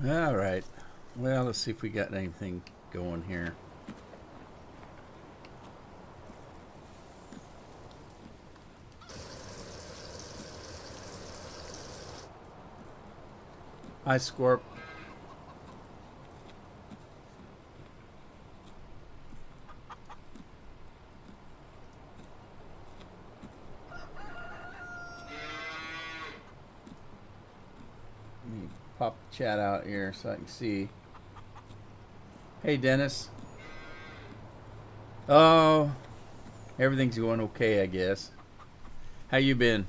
All right. Well, let's see if we got anything going here. Hi, Scorp. Let me pop the chat out here so I can see. Hey, Dennis. Oh, everything's going okay, I guess. How you been?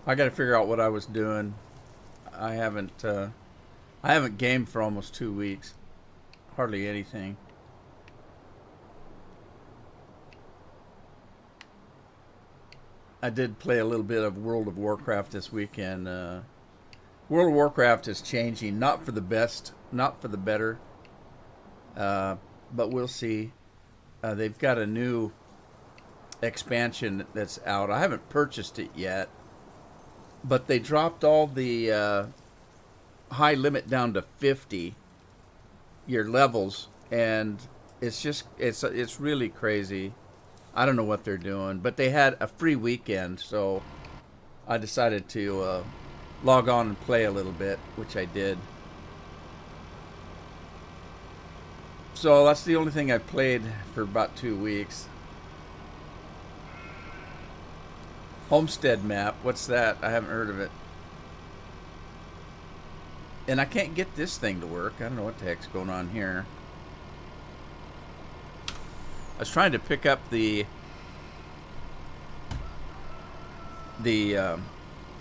I got to figure out what I was doing. I haven't. I haven't gamed for almost 2 weeks. Hardly anything. I did play a little bit of World of Warcraft this weekend. World of Warcraft is changing, not for the best, not for the better, but we'll see. They've got a new expansion that's out. I haven't purchased it yet, but they dropped all the high limit down to 50 your levels, and it's really crazy. I don't know what they're doing, but they had a free weekend, so I decided to log on and play a little bit, which I did. So that's the only thing I played for about 2 weeks. Homestead map, what's that? I haven't heard of it. And I can't get this thing to work. I don't know what the heck's going on here. I was trying to pick up the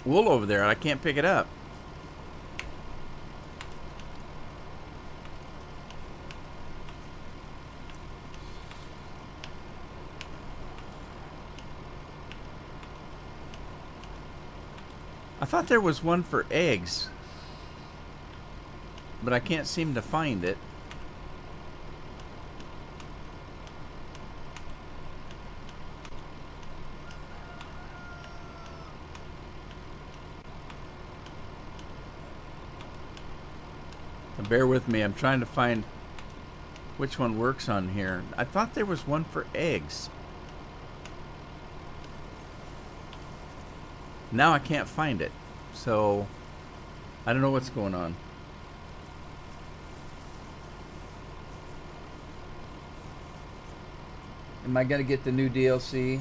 wool over there, and I can't pick it up. I thought there was one for eggs, but I can't seem to find it. Bear with me, I'm trying to find which one works on here. I thought there was one for eggs. Now I can't find it. So I don't know what's going on. Am I gonna get the new DLC?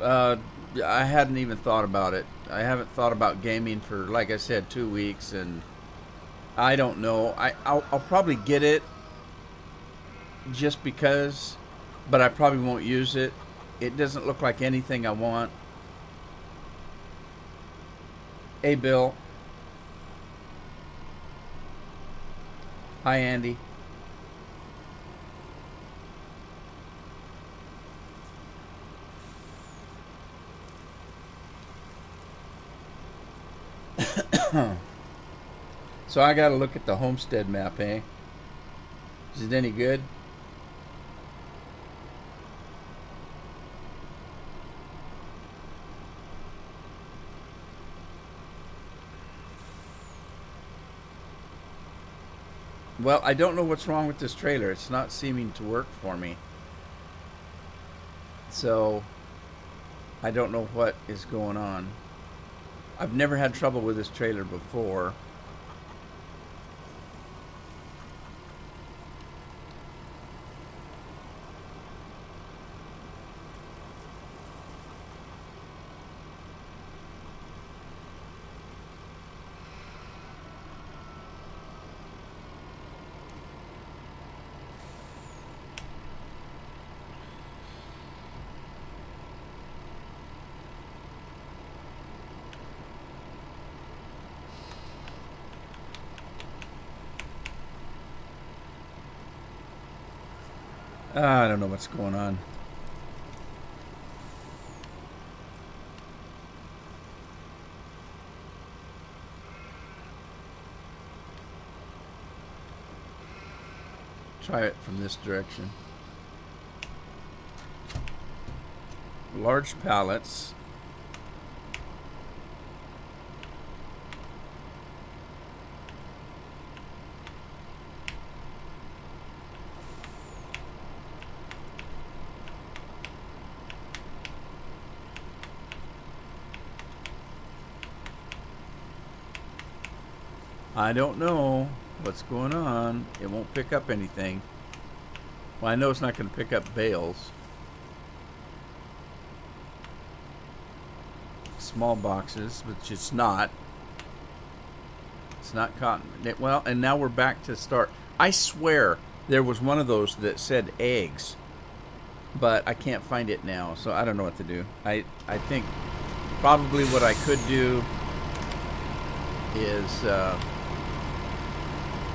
I hadn't even thought about it. I haven't thought about gaming for, like I said, 2 weeks, and I don't know. I'll probably get it just because, but I probably won't use it. It doesn't look like anything I want. Hey, Bill. Hi, Andy. So I gotta look at the homestead map, eh? Is it any good? Well, I don't know what's wrong with this trailer. It's not seeming to work for me. So I don't know what is going on. I've never had trouble with this trailer before. I don't know what's going on. Try it from this direction. Large pallets. I don't know what's going on. It won't pick up anything. Well, I know it's not going to pick up bales. Small boxes, which it's not. It's not cotton. Well, and now we're back to start. I swear there was one of those that said eggs, but I can't find it now, so I don't know what to do. I think probably what I could do is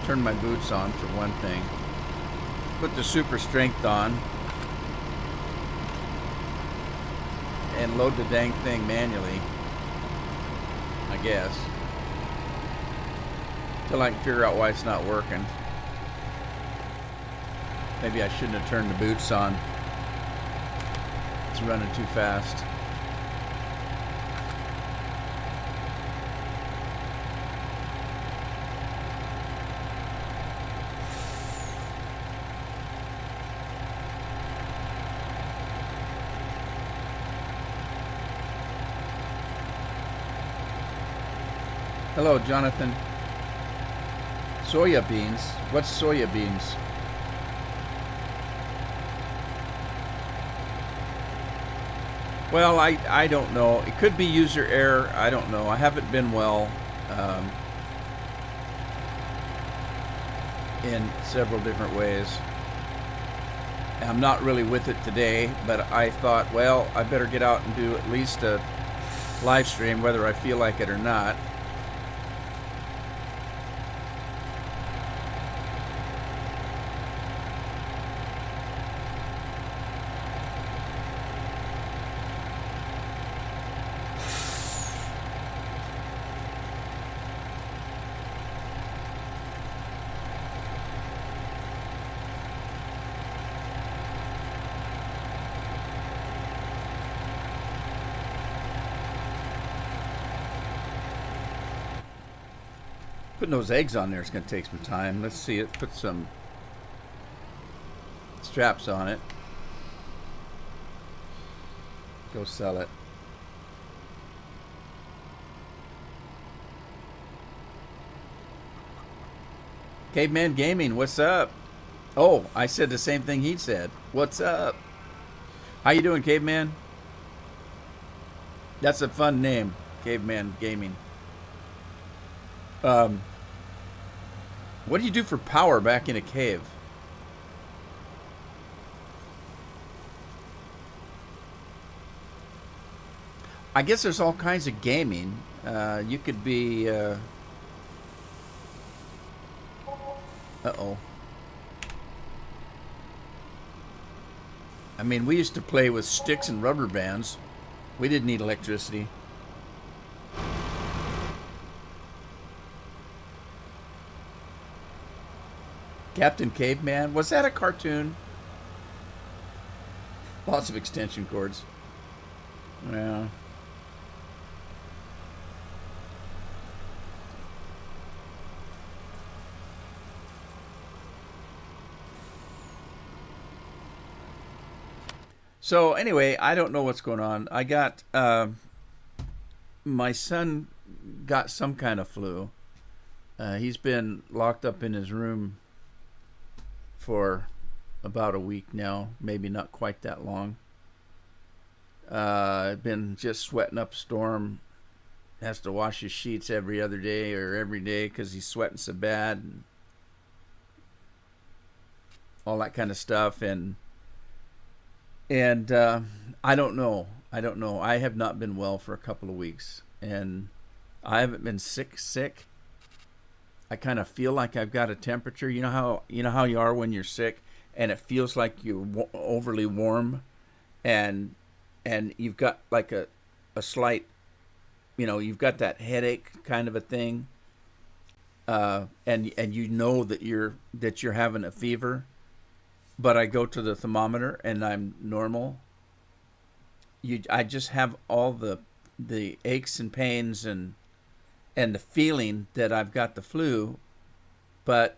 turn my boots on for one thing. Put the super strength on and load the dang thing manually, I guess, till I can figure out why it's not working. Maybe I shouldn't have turned the boots on. It's running too fast. Hello, Jonathan. Soya beans? What's soya beans? Well, I don't know. It could be user error. I don't know. I haven't been well in several different ways. I'm not really with it today, but I thought, well, I better get out and do at least a live stream, whether I feel like it or not. Putting those eggs on there is going to take some time. Let's see it. Put some straps on it. Go sell it. Caveman Gaming, what's up? Oh, I said the same thing he said. What's up? How you doing, Caveman? That's a fun name, Caveman Gaming. What do you do for power back in a cave? I guess there's all kinds of gaming. You could be... Uh-oh. I mean, we used to play with sticks and rubber bands. We didn't need electricity. Captain Caveman? Was that a cartoon? Lots of extension cords. Yeah. So anyway, I don't know what's going on. I got my son got some kind of flu. He's been locked up in his room for about a week now, maybe not quite that long. Been just sweating up a storm. Has to wash his sheets every other day or every day because he's sweating so bad, and all that kind of stuff. And I don't know. I have not been well for a couple of weeks, and I haven't been sick. I kind of feel like I've got a temperature. You know how you are when you're sick, and it feels like you're overly warm, and you've got like a slight, you've got that headache kind of a thing, and you know that you're having a fever, but I go to the thermometer and I'm normal. I just have all the aches and pains and the feeling that I've got the flu, but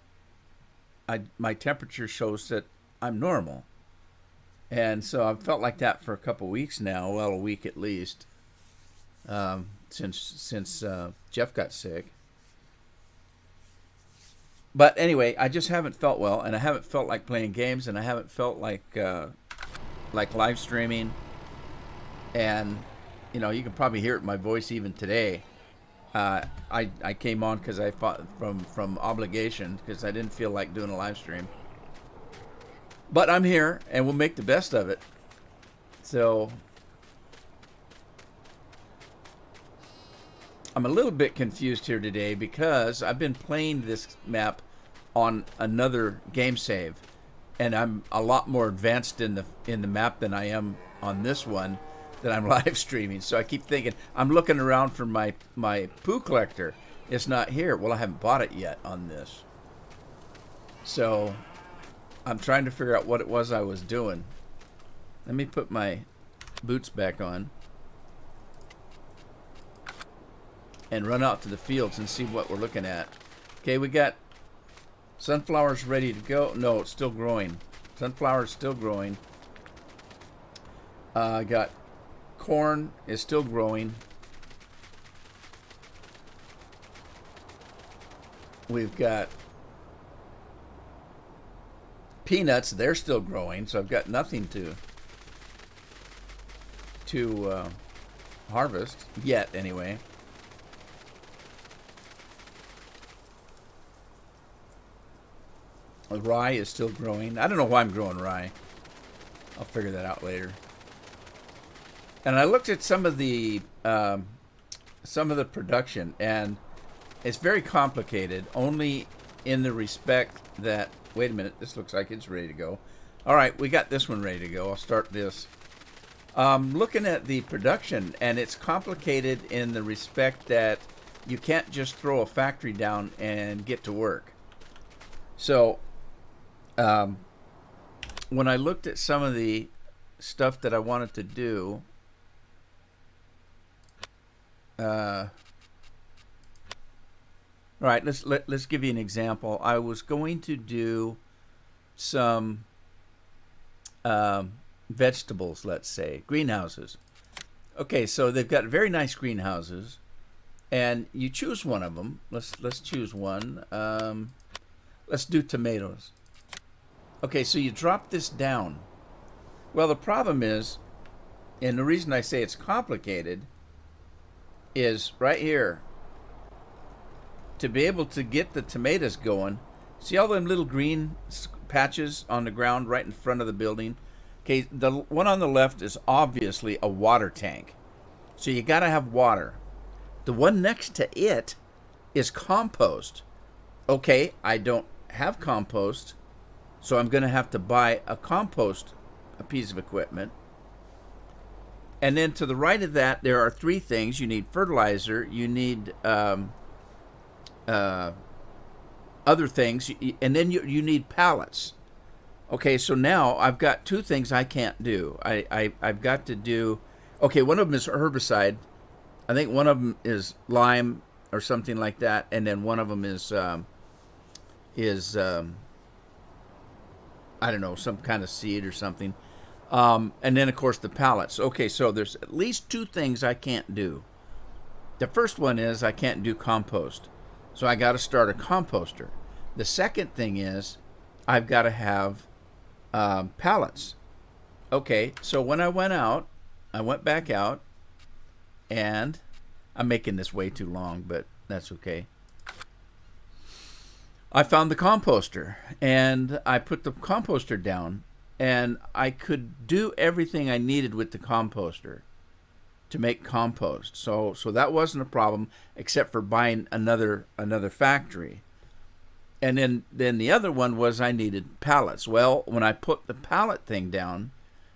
my temperature shows that I'm normal. And so I've felt like that for a couple weeks now, well, a week at least, since Jeff got sick. But anyway, I just haven't felt well, and I haven't felt like playing games, and I haven't felt like live streaming. And you know, you can probably hear it in my voice even today. I came on because I fought from obligation because I didn't feel like doing a live stream. But I'm here, and we'll make the best of it. So I'm a little bit confused here today because I've been playing this map on another game save, and I'm a lot more advanced in the map than I am on this one that I'm live streaming. So I keep thinking, I'm looking around for my poo collector. It's not here. Well, I haven't bought it yet on this. So I'm trying to figure out what it was I was doing. Let me put my boots back on and run out to the fields and see what we're looking at. Okay, we got sunflowers ready to go. No, it's still growing. Sunflowers still growing. Got corn is still growing. We've got peanuts. They're still growing, so I've got nothing to harvest yet, anyway. Rye is still growing. I don't know why I'm growing rye. I'll figure that out later. And I looked at some of the production, and it's very complicated. Only in the respect that, wait a minute, this looks like it's ready to go. All right, we got this one ready to go. I'll start this. Looking at the production, and it's complicated in the respect that you can't just throw a factory down and get to work. So when I looked at some of the stuff that I wanted to do, all right, let's give you an example. I was going to do some vegetables, let's say, greenhouses. Okay, so they've got very nice greenhouses, and you choose one of them. Let's choose one. Let's do tomatoes. Okay, so you drop this down. Well, the problem is, and the reason I say it's complicated, is right here. To be able to get the tomatoes going, see all them little green patches on the ground right in front of the building? Okay, the one on the left is obviously a water tank. So you got to have water. The one next to it is compost. Okay, I don't have compost, so I'm going to have to buy a piece of equipment. And then to the right of that, there are three things. You need fertilizer, you need other things, and then you need pallets. Okay, so now I've got two things I can't do. I've got to do, okay, one of them is herbicide. I think one of them is lime or something like that, and then one of them is I don't know, some kind of seed or something. And then, of course, the pallets. Okay, so there's at least two things I can't do. The first one is I can't do compost. So I got to start a composter. The second thing is I've got to have pallets. Okay, so when I went back out, and I'm making this way too long, but that's okay. I found the composter, and I put the composter down, and I could do everything I needed with the composter to make compost. So that wasn't a problem, except for buying another factory. And then the other one was I needed pallets. Well, when I put the pallet thing down,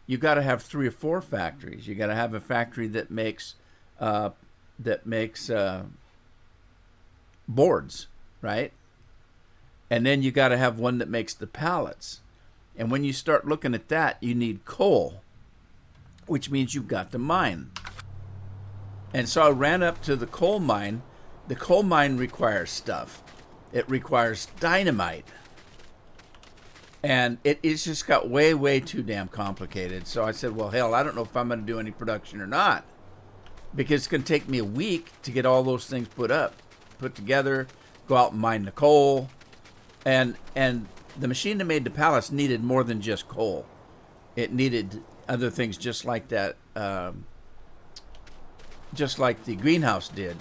you got to have 3 or 4 factories. You got to have a factory that makes boards, right? And then you got to have one that makes the pallets. And when you start looking at that, you need coal, which means you've got to mine. And so I ran up to the coal mine. The coal mine requires stuff. It requires dynamite. And it's just got way, way too damn complicated. So I said, well, hell, I don't know if I'm going to do any production or not, because it's going to take me a week to get all those things put together, go out and mine the coal. And the machine that made the pallets needed more than just coal. It needed other things just like that, just like the greenhouse did.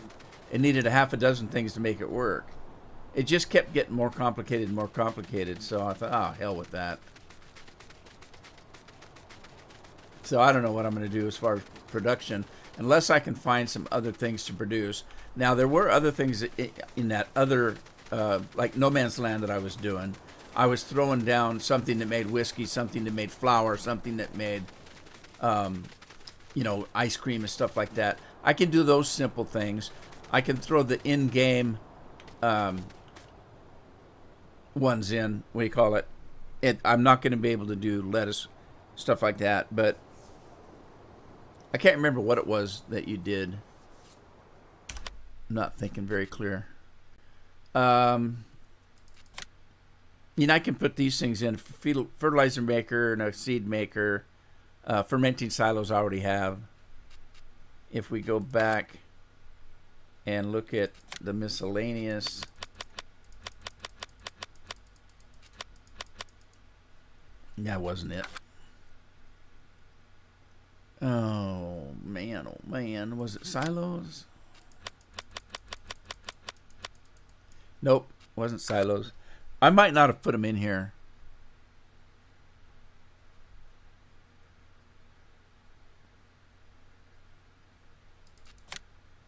It needed a half a dozen things to make it work. It just kept getting more complicated and more complicated. So I thought, oh, hell with that. So I don't know what I'm going to do as far as production, unless I can find some other things to produce. Now, there were other things in that other, like No Man's Land that I was doing. I was throwing down something that made whiskey, something that made flour, something that made, ice cream and stuff like that. I can do those simple things. I can throw the in-game ones in. What do you call it? I'm not going to be able to do lettuce, stuff like that, but I can't remember what it was that you did. I'm not thinking very clear. I can put these things in. Fertilizer maker and a seed maker. Fermenting silos I already have. If we go back and look at the miscellaneous, that wasn't it. Oh man, was it silos? Nope, wasn't silos. I might not have put them in here.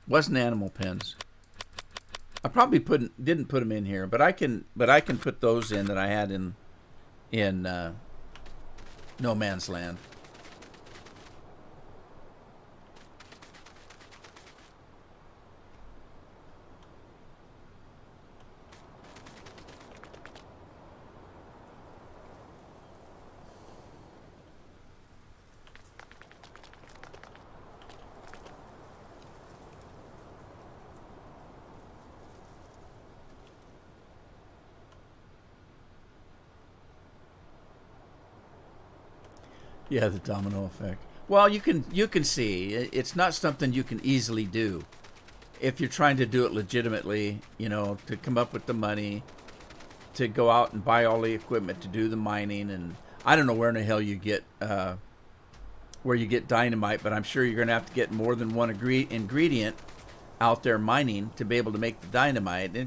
Wasn't animal pens. I probably didn't put them in here, but I can put those in that I had in No Man's Land. Yeah, the domino effect. Well, you can see it's not something you can easily do if you're trying to do it legitimately. To come up with the money to go out and buy all the equipment to do the mining, and I don't know where in the hell you get dynamite, but I'm sure you're going to have to get more than one ingredient out there mining to be able to make the dynamite. And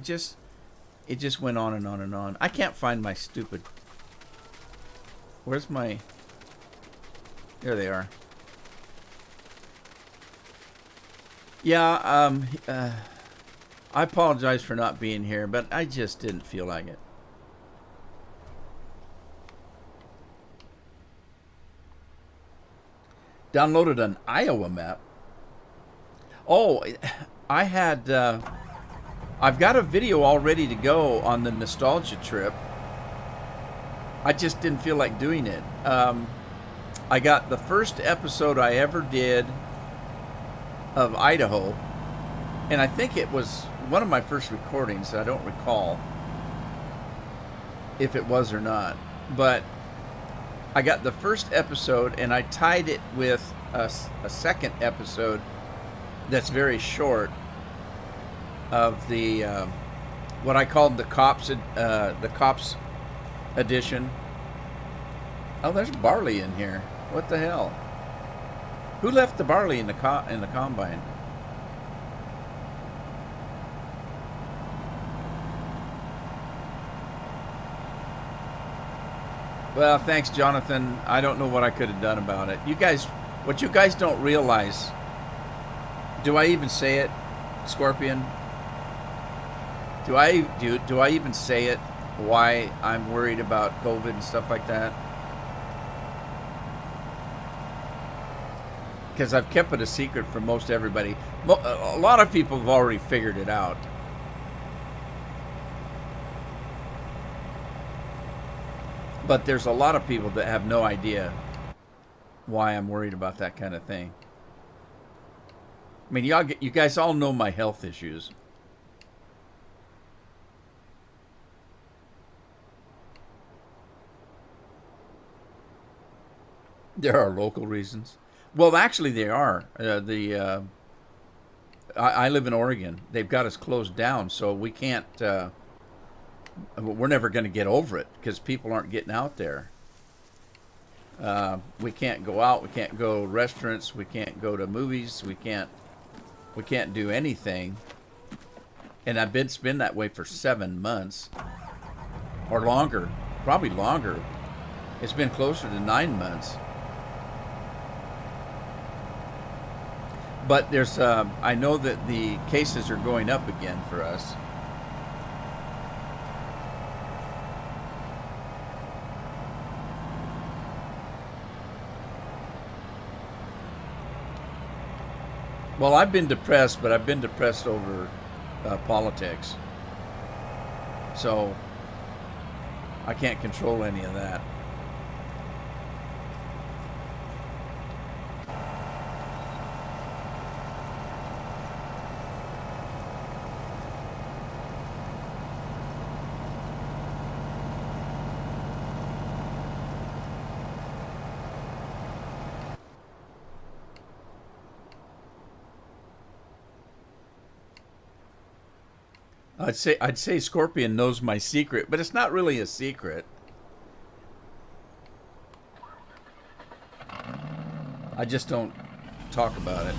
it just went on and on and on. I can't find my stupid. Where's my? There they are. Yeah, I apologize for not being here, but I just didn't feel like it. Downloaded an Iowa map. Oh, I had. I've got a video all ready to go on the nostalgia trip. I just didn't feel like doing it. I got the first episode I ever did of Idaho, and I think it was one of my first recordings. I don't recall if it was or not, but I got the first episode and I tied it with a second episode that's very short of the what I called the cops edition. Oh, there's barley in here. What the hell? Who left the barley in the combine? Well, thanks, Jonathan. I don't know what I could have done about it. What you guys don't realize. Do I even say it, Scorpion? Do I even say it? Why I'm worried about COVID and stuff like that? Because I've kept it a secret from most everybody. A lot of people have already figured it out. But there's a lot of people that have no idea why I'm worried about that kind of thing. I mean, you guys all know my health issues. There are local reasons. Well, actually, they are. I live in Oregon. They've got us closed down, so we can't we're never going to get over it because people aren't getting out there. We can't go out. We can't go to restaurants. We can't go to movies. We can't do anything. And it's been that way for 7 months or longer, probably longer. It's been closer to 9 months. But I know that the cases are going up again for us. Well, I've been depressed, but I've been depressed over politics. So I can't control any of that. I'd say Scorpion knows my secret, but it's not really a secret. I just don't talk about it.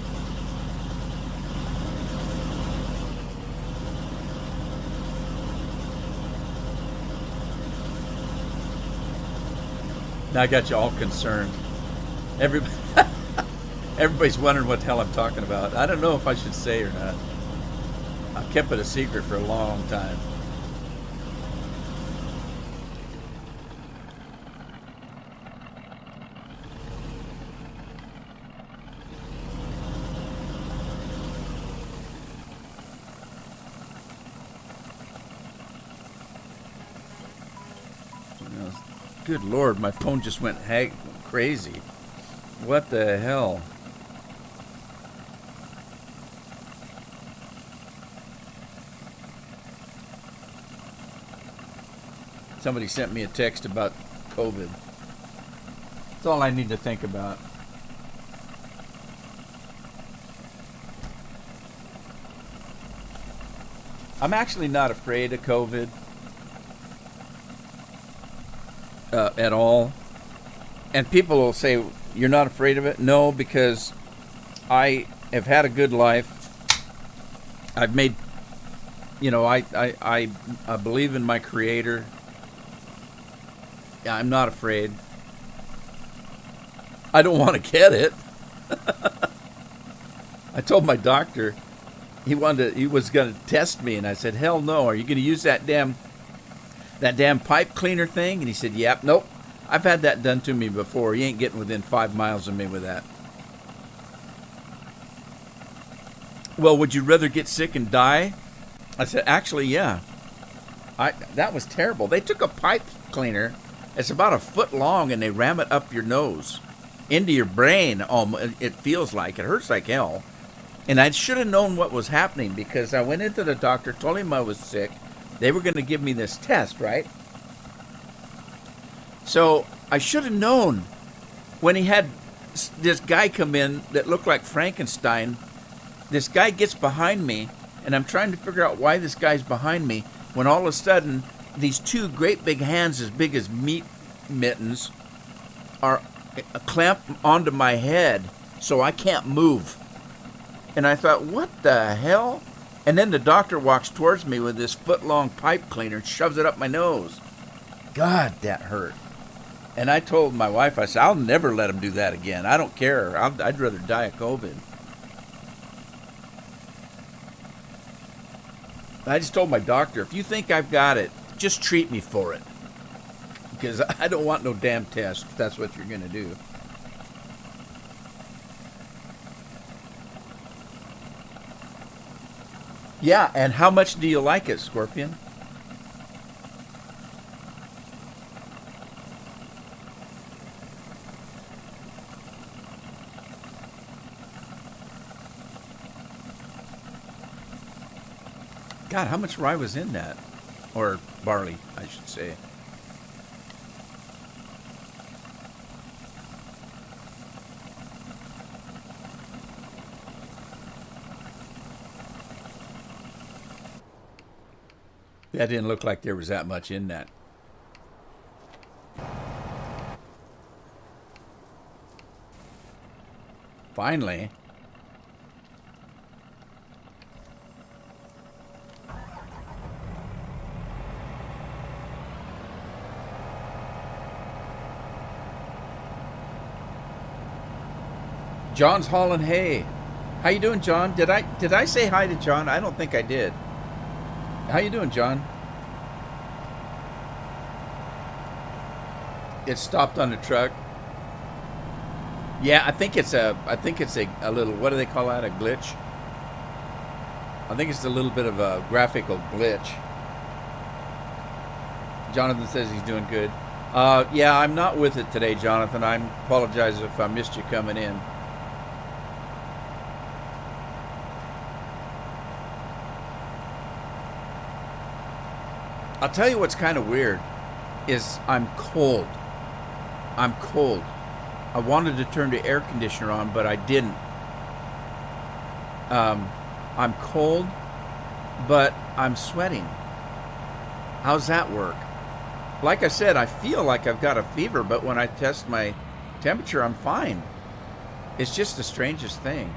Now I got you all concerned. Everybody, everybody's wondering what the hell I'm talking about. I don't know if I should say or not. I've kept it a secret for a long time. Good Lord, my phone just went crazy. What the hell? Somebody sent me a text about COVID. That's all I need to think about. I'm actually not afraid of COVID at all. And people will say, you're not afraid of it? No, because I have had a good life. I've made, I believe in my Creator. Yeah, I'm not afraid. I don't want to get it. I told my doctor he was going to test me, and I said, "Hell no! Are you going to use that damn pipe cleaner thing?" And he said, "Yep, nope. I've had that done to me before. You ain't getting within 5 miles of me with that." Well, would you rather get sick and die? I said, "Actually, yeah. That was terrible. They took a pipe cleaner. It's about a foot long, and they ram it up your nose, into your brain. It feels like it hurts like hell." And I should have known what was happening because I went into the doctor, told him I was sick. They were going to give me this test, right? So I should have known when he had this guy come in that looked like Frankenstein. This guy gets behind me, and I'm trying to figure out why this guy's behind me when all of a sudden these two great big hands as big as meat mittens are clamped onto my head so I can't move. And I thought, what the hell? And then the doctor walks towards me with this foot-long pipe cleaner and shoves it up my nose. God, that hurt. And I told my wife, I said, I'll never let him do that again. I don't care. I'd rather die of COVID. I just told my doctor, if you think I've got it, just treat me for it. Because I don't want no damn test if that's what you're going to do. Yeah, and how much do you like it, Scorpion? God, how much rye was in that? Or barley, I should say. That didn't look like there was that much in that. Finally. John's hauling hay. How you doing, John? Did I say hi to John? I don't think I did. How you doing, John? It stopped on the truck. Yeah, I think it's a little, what do they call that? A glitch? I think it's a little bit of a graphical glitch. Jonathan says he's doing good. Yeah, I'm not with it today, Jonathan. I apologize if I missed you coming in. I'll tell you what's kind of weird is I'm cold. I'm cold. I wanted to turn the air conditioner on, but I didn't. I'm cold, but I'm sweating. How's that work? Like I said, I feel like I've got a fever, but when I test my temperature, I'm fine. It's just the strangest thing.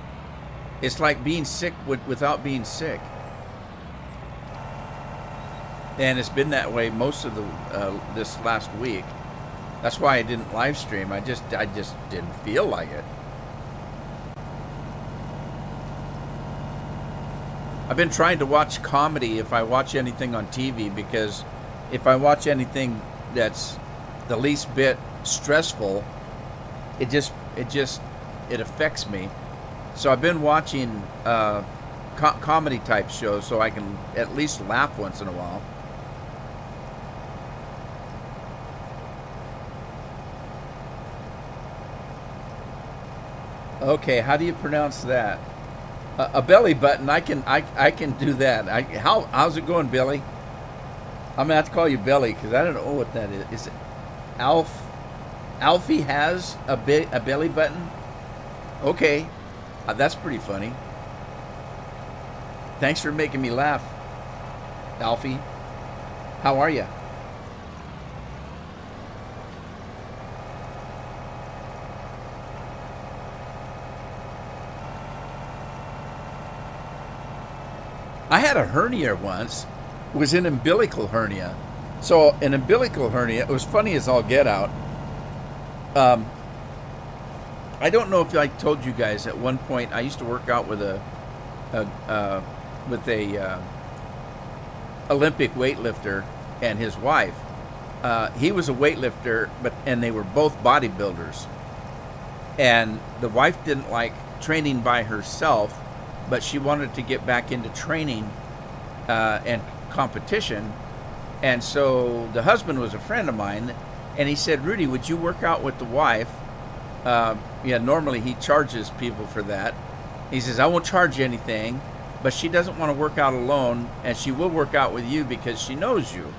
It's like being sick without being sick. And it's been that way most of this last week. That's why I didn't live stream. I just didn't feel like it. I've been trying to watch comedy if I watch anything on TV, because if I watch anything that's the least bit stressful, it affects me. So I've been watching comedy type shows so I can at least laugh once in a while. Okay, how do you pronounce that? A belly button. I can do that. How's it going, Billy? I'm gonna have to call you Belly because I don't know what that is. Is it Alfie has a belly button? Okay, that's pretty funny. Thanks for making me laugh, Alfie. How are you? I had a hernia once. It was an umbilical hernia. So an umbilical hernia, it was funny as all get out. I don't know if I told you guys at one point I used to work out with a Olympic weightlifter and his wife. He was a weightlifter, and they were both bodybuilders. And the wife didn't like training by herself, but she wanted to get back into training and competition. And so the husband was a friend of mine, and he said, Rudy, would you work out with the wife? Normally he charges people for that. He says, I won't charge you anything, but she doesn't want to work out alone, and she will work out with you because she knows you.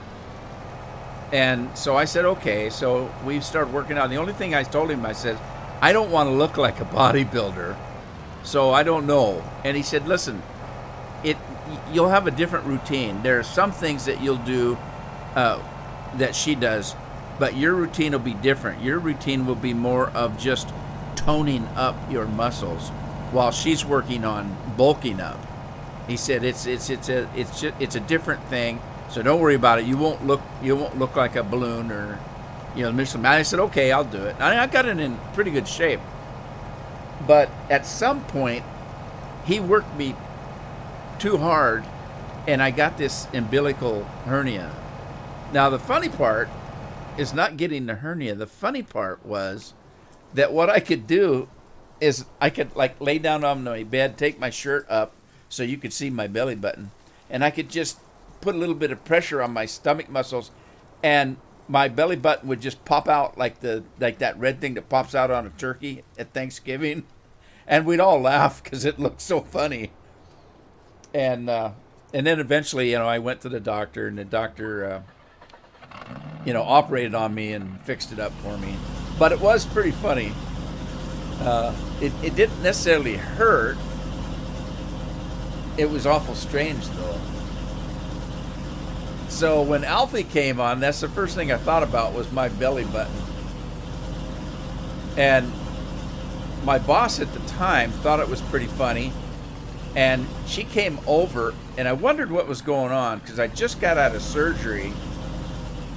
And so I said, okay. So we started working out. The only thing I told him, I said, I don't want to look like a bodybuilder, so I don't know. And he said, listen, you'll have a different routine. There are some things that you'll do that she does, but your routine will be different. Your routine will be more of just toning up your muscles while she's working on bulking up. He said it's a different thing, so don't worry about it. You won't look like a balloon or I said, okay, I'll do it. I got it in pretty good shape. But at some point, he worked me too hard, and I got this umbilical hernia. Now, the funny part is not getting the hernia. The funny part was that what I could do is I could lay down on my bed, take my shirt up so you could see my belly button, and I could just put a little bit of pressure on my stomach muscles, and my belly button would just pop out like that red thing that pops out on a turkey at Thanksgiving, and we'd all laugh because it looked so funny. And then eventually, I went to the doctor, and the doctor, operated on me and fixed it up for me. But it was pretty funny. It didn't necessarily hurt. It was awful strange, though. So when Alfie came on, that's the first thing I thought about was my belly button. And my boss at the time thought it was pretty funny. And she came over, and I wondered what was going on because I just got out of surgery.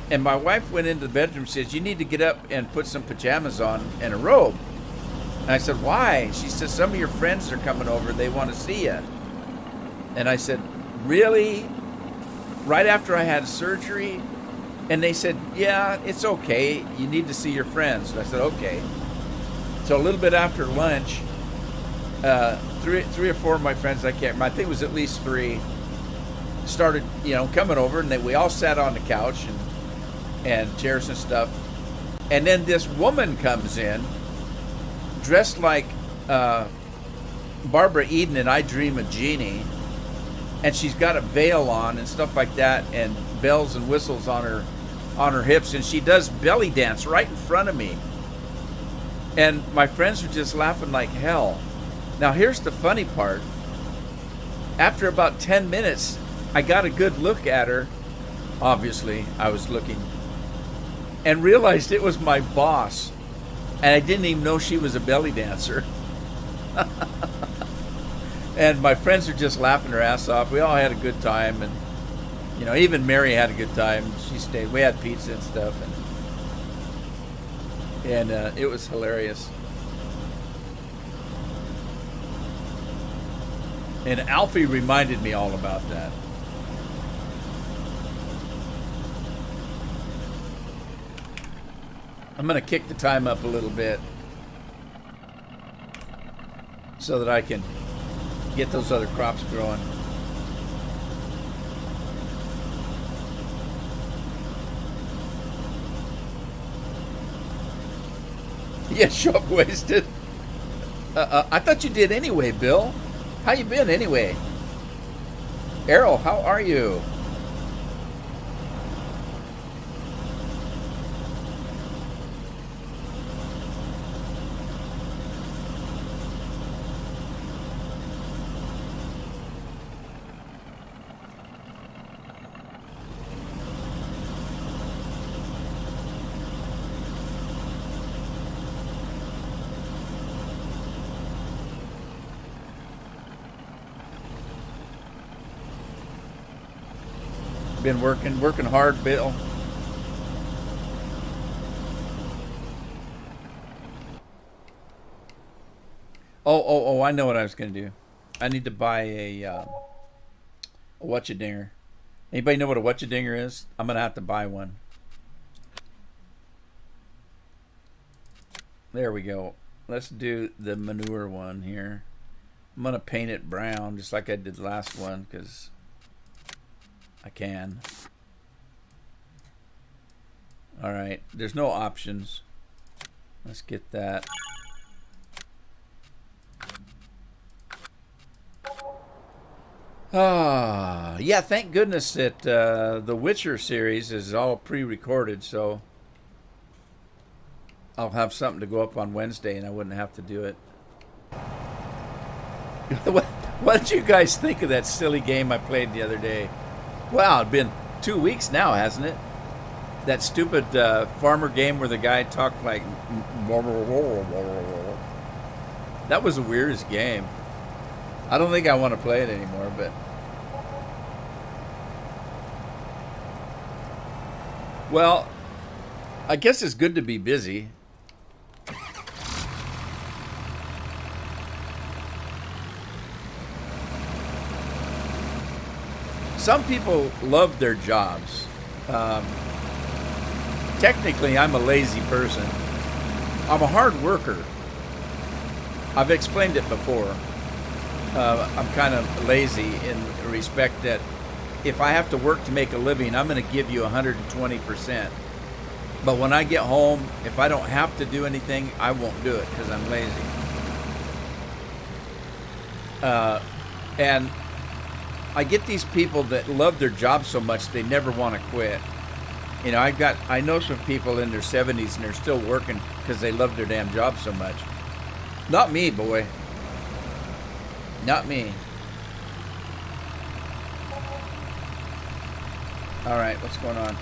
And my wife went into the bedroom and says, "You need to get up and put some pajamas on and a robe." And I said, "Why?" She says, "Some of your friends are coming over. They want to see you." And I said, "Really? Right after I had surgery?" And they said, "Yeah, it's okay. You need to see your friends." And I said, "Okay." So a little bit after lunch, three or four of my friends, I can't remember, I think it was at least three, started, coming over, and we all sat on the couch and chairs and stuff. And then this woman comes in, dressed like Barbara Eden in I Dream of Jeannie, and she's got a veil on and stuff like that, and bells and whistles on her hips, and she does belly dance right in front of me. And my friends were just laughing like hell. Now here's the funny part. After about 10 minutes, I got a good look at her. Obviously, I was looking. And realized it was my boss. And I didn't even know she was a belly dancer. And my friends were just laughing their ass off. We all had a good time. And, even Mary had a good time. She stayed. We had pizza and stuff. And it was hilarious. And Alfie reminded me all about that. I'm going to kick the time up a little bit so that I can get those other crops growing. Yeah, show up wasted. I thought you did anyway, Bill. How you been anyway? Errol, how are you? Been working hard, Bill. Oh, I know what I was going to do. I need to buy a whatcha-dinger. Anybody know what a whatcha-dinger is? I'm going to have to buy one. There we go. Let's do the manure one here. I'm going to paint it brown just like I did the last one because I can. All right, there's no options. Let's get that. Yeah, thank goodness that the Witcher series is all pre-recorded, so I'll have something to go up on Wednesday and I wouldn't have to do it. What did you guys think of that silly game I played the other day? Wow, it's been 2 weeks now, hasn't it? That stupid farmer game where the guy talked like... That was the weirdest game. I don't think I want to play it anymore, but... Well, I guess it's good to be busy. Some people love their jobs. Technically, I'm a lazy person. I'm a hard worker. I've explained it before. I'm kind of lazy in the respect that if I have to work to make a living, I'm going to give you 120%. But when I get home, if I don't have to do anything, I won't do it because I'm lazy. And I get these people that love their job so much they never want to quit. I know some people in their 70s and they're still working because they love their damn job so much. Not me, boy. Not me. All right, what's going on?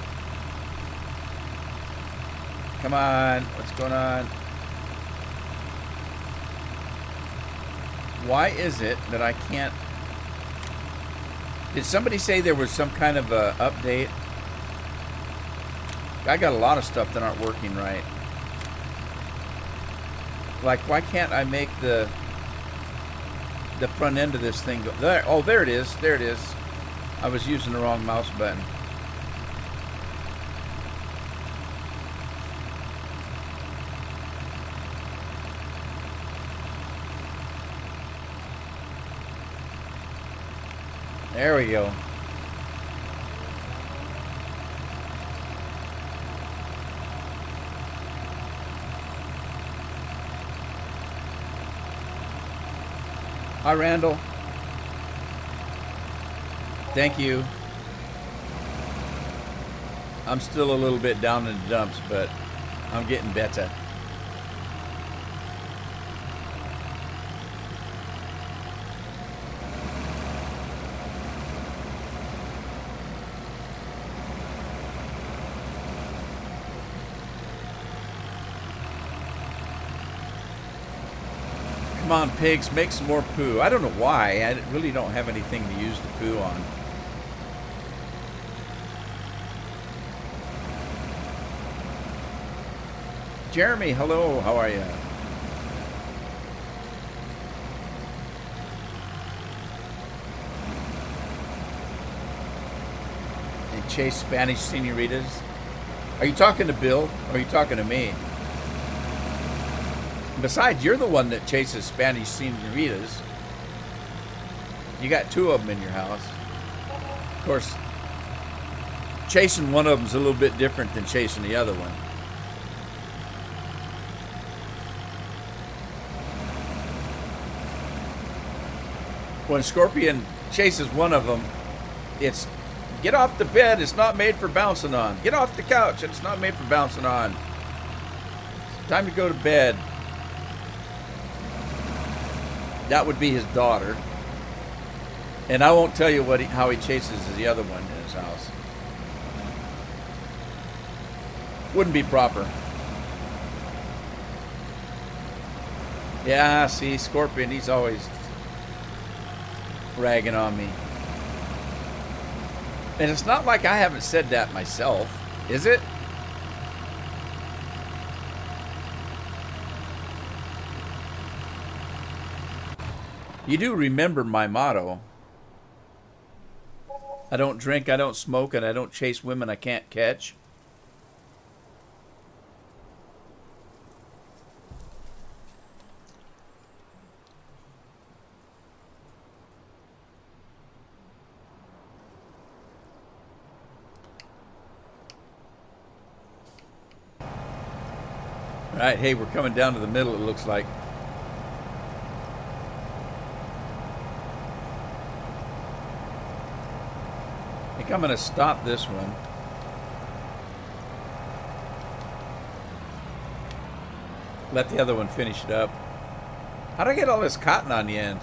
Come on, what's going on? Why is it that I can't... Did somebody say there was some kind of a update? I got a lot of stuff that aren't working right. Like, why can't I make the front end of this thing go there? Oh, there it is. There it is. I was using the wrong mouse button. There we go. Hi, Randall. Thank you. I'm still a little bit down in the dumps, but I'm getting better. Come on, pigs, make some more poo. I don't know why. I really don't have anything to use the poo on. Jeremy, hello. How are you? And chase Spanish senoritas. Are you talking to Bill or are you talking to me? Besides, you're the one that chases Spanish senoritas. You got two of them in your house. Of course, chasing one of them's a little bit different than chasing the other one. When Scorpion chases one of them, it's get off the bed, it's not made for bouncing on. Get off the couch, it's not made for bouncing on. It's time to go to bed. That would be his daughter. And I won't tell you how he chases the other one in his house. Wouldn't be proper. Yeah, see, Scorpion, he's always ragging on me. And it's not like I haven't said that myself, is it? You do remember my motto. I don't drink, I don't smoke, and I don't chase women I can't catch. All right, hey, we're coming down to the middle, it looks like. I think I'm going to stop this one. Let the other one finish it up. How'd I get all this cotton on the end?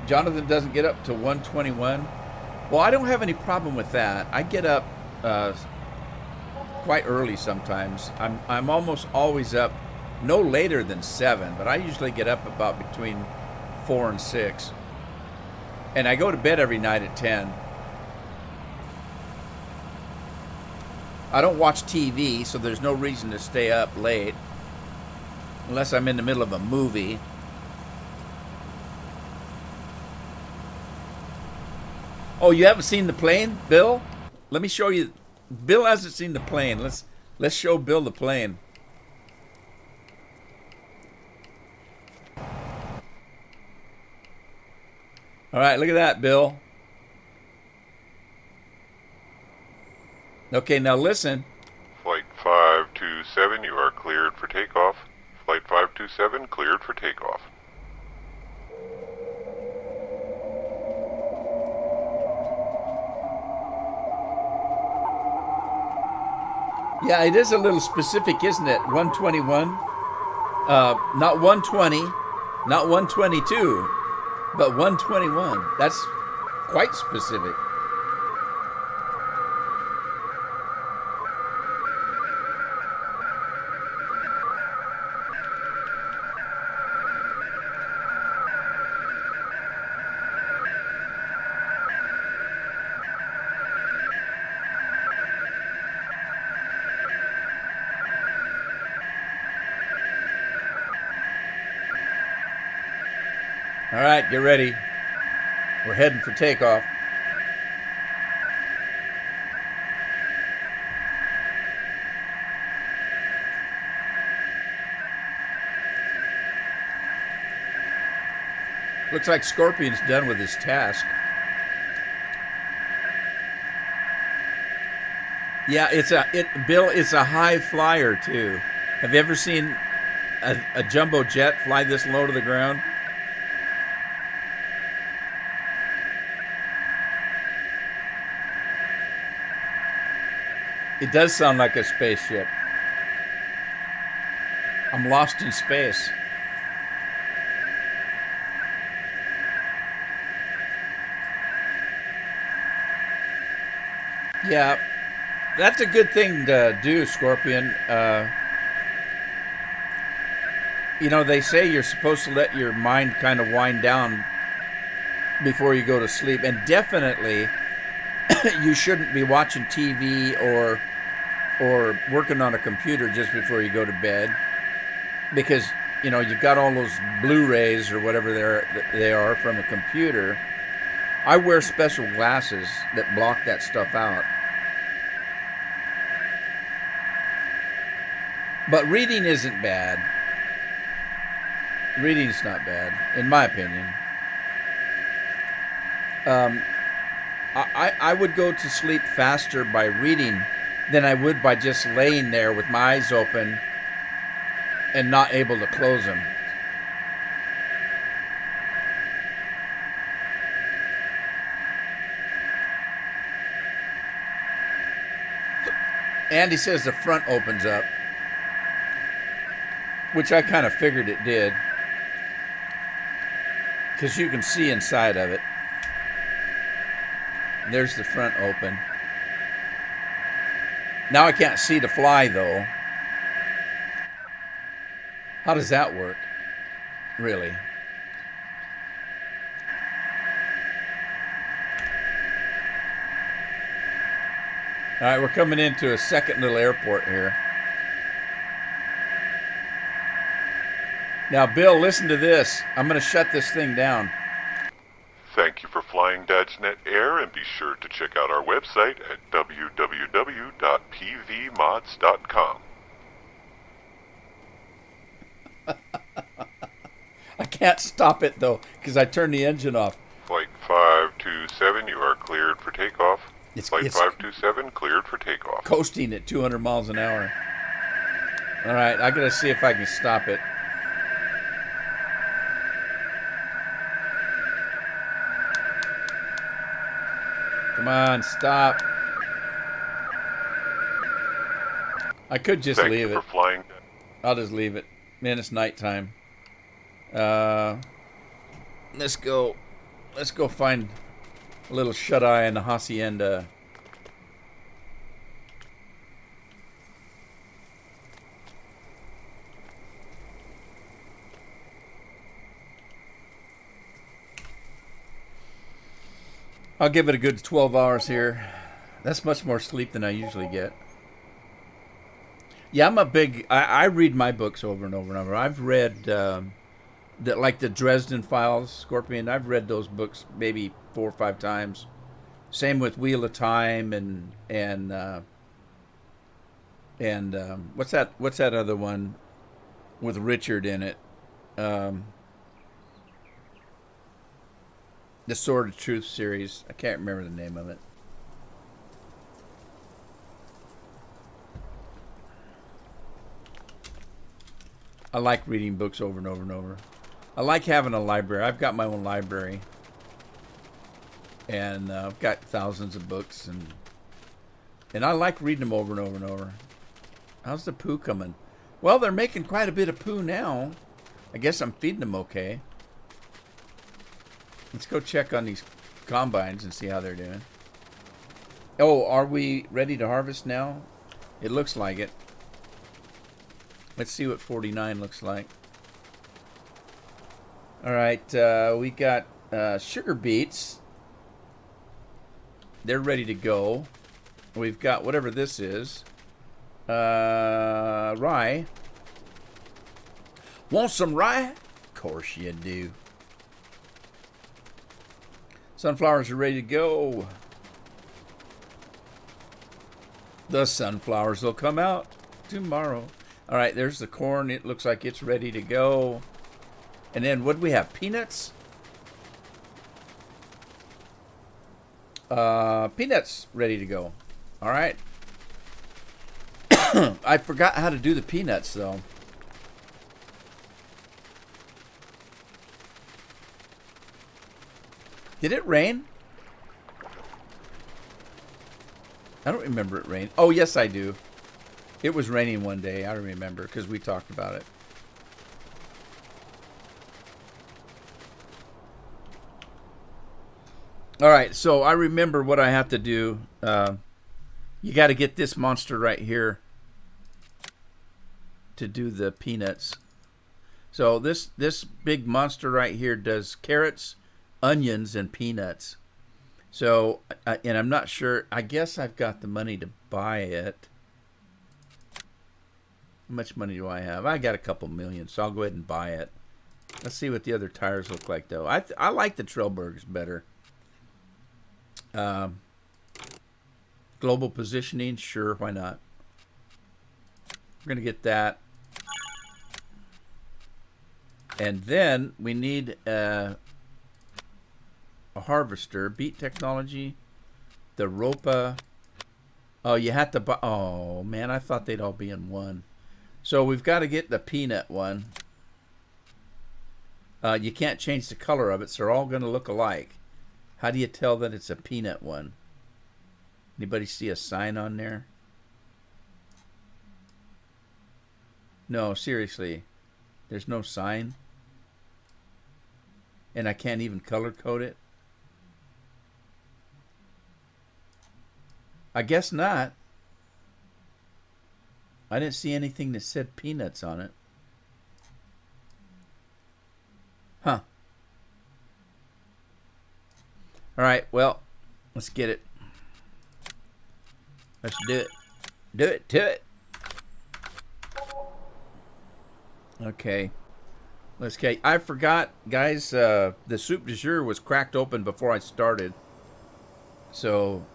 Jonathan doesn't get up to 121. Well, I don't have any problem with that. I get up quite early sometimes. I'm almost always up no later than 7, but I usually get up about between 4 and 6. And I go to bed every night at 10. I don't watch TV, so there's no reason to stay up late. Unless I'm in the middle of a movie. Oh, you haven't seen the plane, Bill? Let me show you. Bill hasn't seen the plane. Let's show Bill the plane. All right, look at that, Bill. Okay, now listen. Flight 527, you are cleared for takeoff. Flight 527, cleared for takeoff. Yeah, it is a little specific, isn't it? 121. Not 120, not 122, but 121. That's quite specific. All right, get ready. We're heading for takeoff. Looks like Scorpion's done with his task. Yeah, Bill, it's a high flyer too. Have you ever seen a jumbo jet fly this low to the ground? It does sound like a spaceship. I'm lost in space. Yeah, that's a good thing to do, Scorpion. They say you're supposed to let your mind kind of wind down before you go to sleep, and definitely you shouldn't be watching TV or working on a computer just before you go to bed, because you've got all those Blu-rays or whatever they are from a computer. I wear special glasses that block that stuff out. But reading isn't bad. Reading's not bad, in my opinion. I would go to sleep faster by reading than I would by just laying there with my eyes open and not able to close them. Andy says the front opens up, which I kind of figured it did, because you can see inside of it. There's the front open. Now I can't see to fly, though. How does that work, really? All right, we're coming into a second little airport here. Now, Bill, listen to this. I'm going to shut this thing down. Thank you for flying DadsNet Air, and be sure to check out our website at www.pvmods.com. I can't stop it, though, because I turned the engine off. Flight 527, you are cleared for takeoff. Flight 527, cleared for takeoff. Coasting at 200 miles an hour. All right, I got to see if I can stop it. Come on, stop. I could just Thank leave you it. for flying. I'll just leave it. Man, it's nighttime. Let's go find a little shut-eye in the hacienda. I'll give it a good 12 hours here. That's much more sleep than I usually get. Yeah, I'm a big... I read my books over and over and over. I've read... like the Dresden Files, Scorpion. I've read those books maybe 4 or 5 times. Same with Wheel of Time and what's that other one with Richard in it? The Sword of Truth series. I can't remember the name of it. I like reading books over and over and over. I like having a library. I've got my own library. And I've got thousands of books. And I like reading them over and over and over. How's the poo coming? Well, they're making quite a bit of poo now. I guess I'm feeding them okay. Let's go check on these combines and see how they're doing. Oh, are we ready to harvest now? It looks like it. Let's see what 49 looks like. All right, we got sugar beets. They're ready to go. We've got whatever this is. Rye. Want some rye? Of course you do. Sunflowers are ready to go. The sunflowers will come out tomorrow. All right, there's the corn. It looks like it's ready to go. And then what do we have? Peanuts? Peanuts ready to go. All right. I forgot how to do the peanuts, though. Did it rain? I don't remember it rain. Oh, yes, I do. It was raining one day. I remember because we talked about it. All right, so I remember what I have to do. You got to get this monster right here to do the peanuts. So this big monster right here does carrots, onions, and peanuts. So, and I'm not sure. I guess I've got the money to buy it. How much money do I have? I got a couple million, so I'll go ahead and buy it. Let's see what the other tires look like, though. I like the Trailbergs better. Global positioning, sure, why not? We're going to get that. And then we need a harvester. Beet technology. The Ropa. Oh, you have to buy. Oh, man, I thought they'd all be in one. So we've got to get the peanut one. You can't change the color of it, so they're all going to look alike. How do you tell that it's a peanut one? Anybody see a sign on there? No, seriously. There's no sign. And I can't even color code it. I guess not. I didn't see anything that said peanuts on it. Huh. All right, well, let's get it. Let's do it. Do it to it. Okay. Let's get. I forgot, guys, the soup du jour was cracked open before I started. So,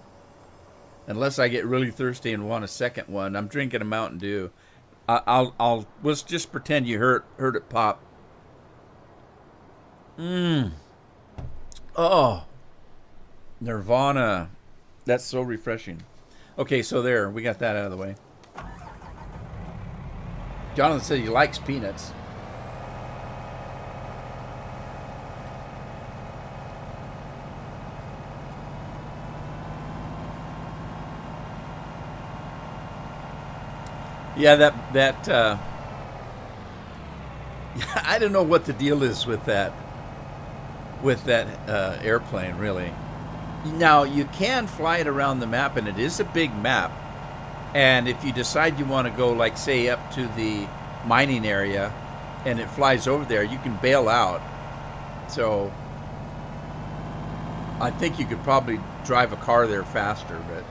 unless I get really thirsty and want a second one, I'm drinking a Mountain Dew. Let's just pretend you heard it pop. Oh. Nirvana. That's so refreshing. Okay, so there, we got that out of the way. Jonathan said he likes peanuts. Yeah, that I don't know what the deal is with that airplane, really. Now, you can fly it around the map, and it is a big map. And if you decide you want to go, like, say, up to the mining area, and it flies over there, you can bail out. So, I think you could probably drive a car there faster, but...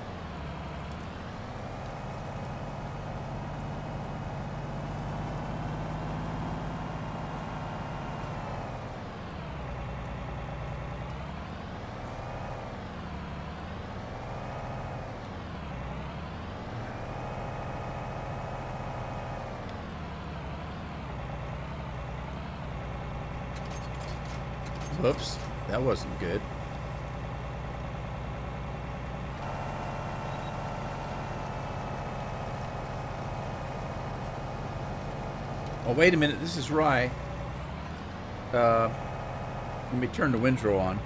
Whoops, that wasn't good. Oh, wait a minute, this is rye. Let me turn the windrow on.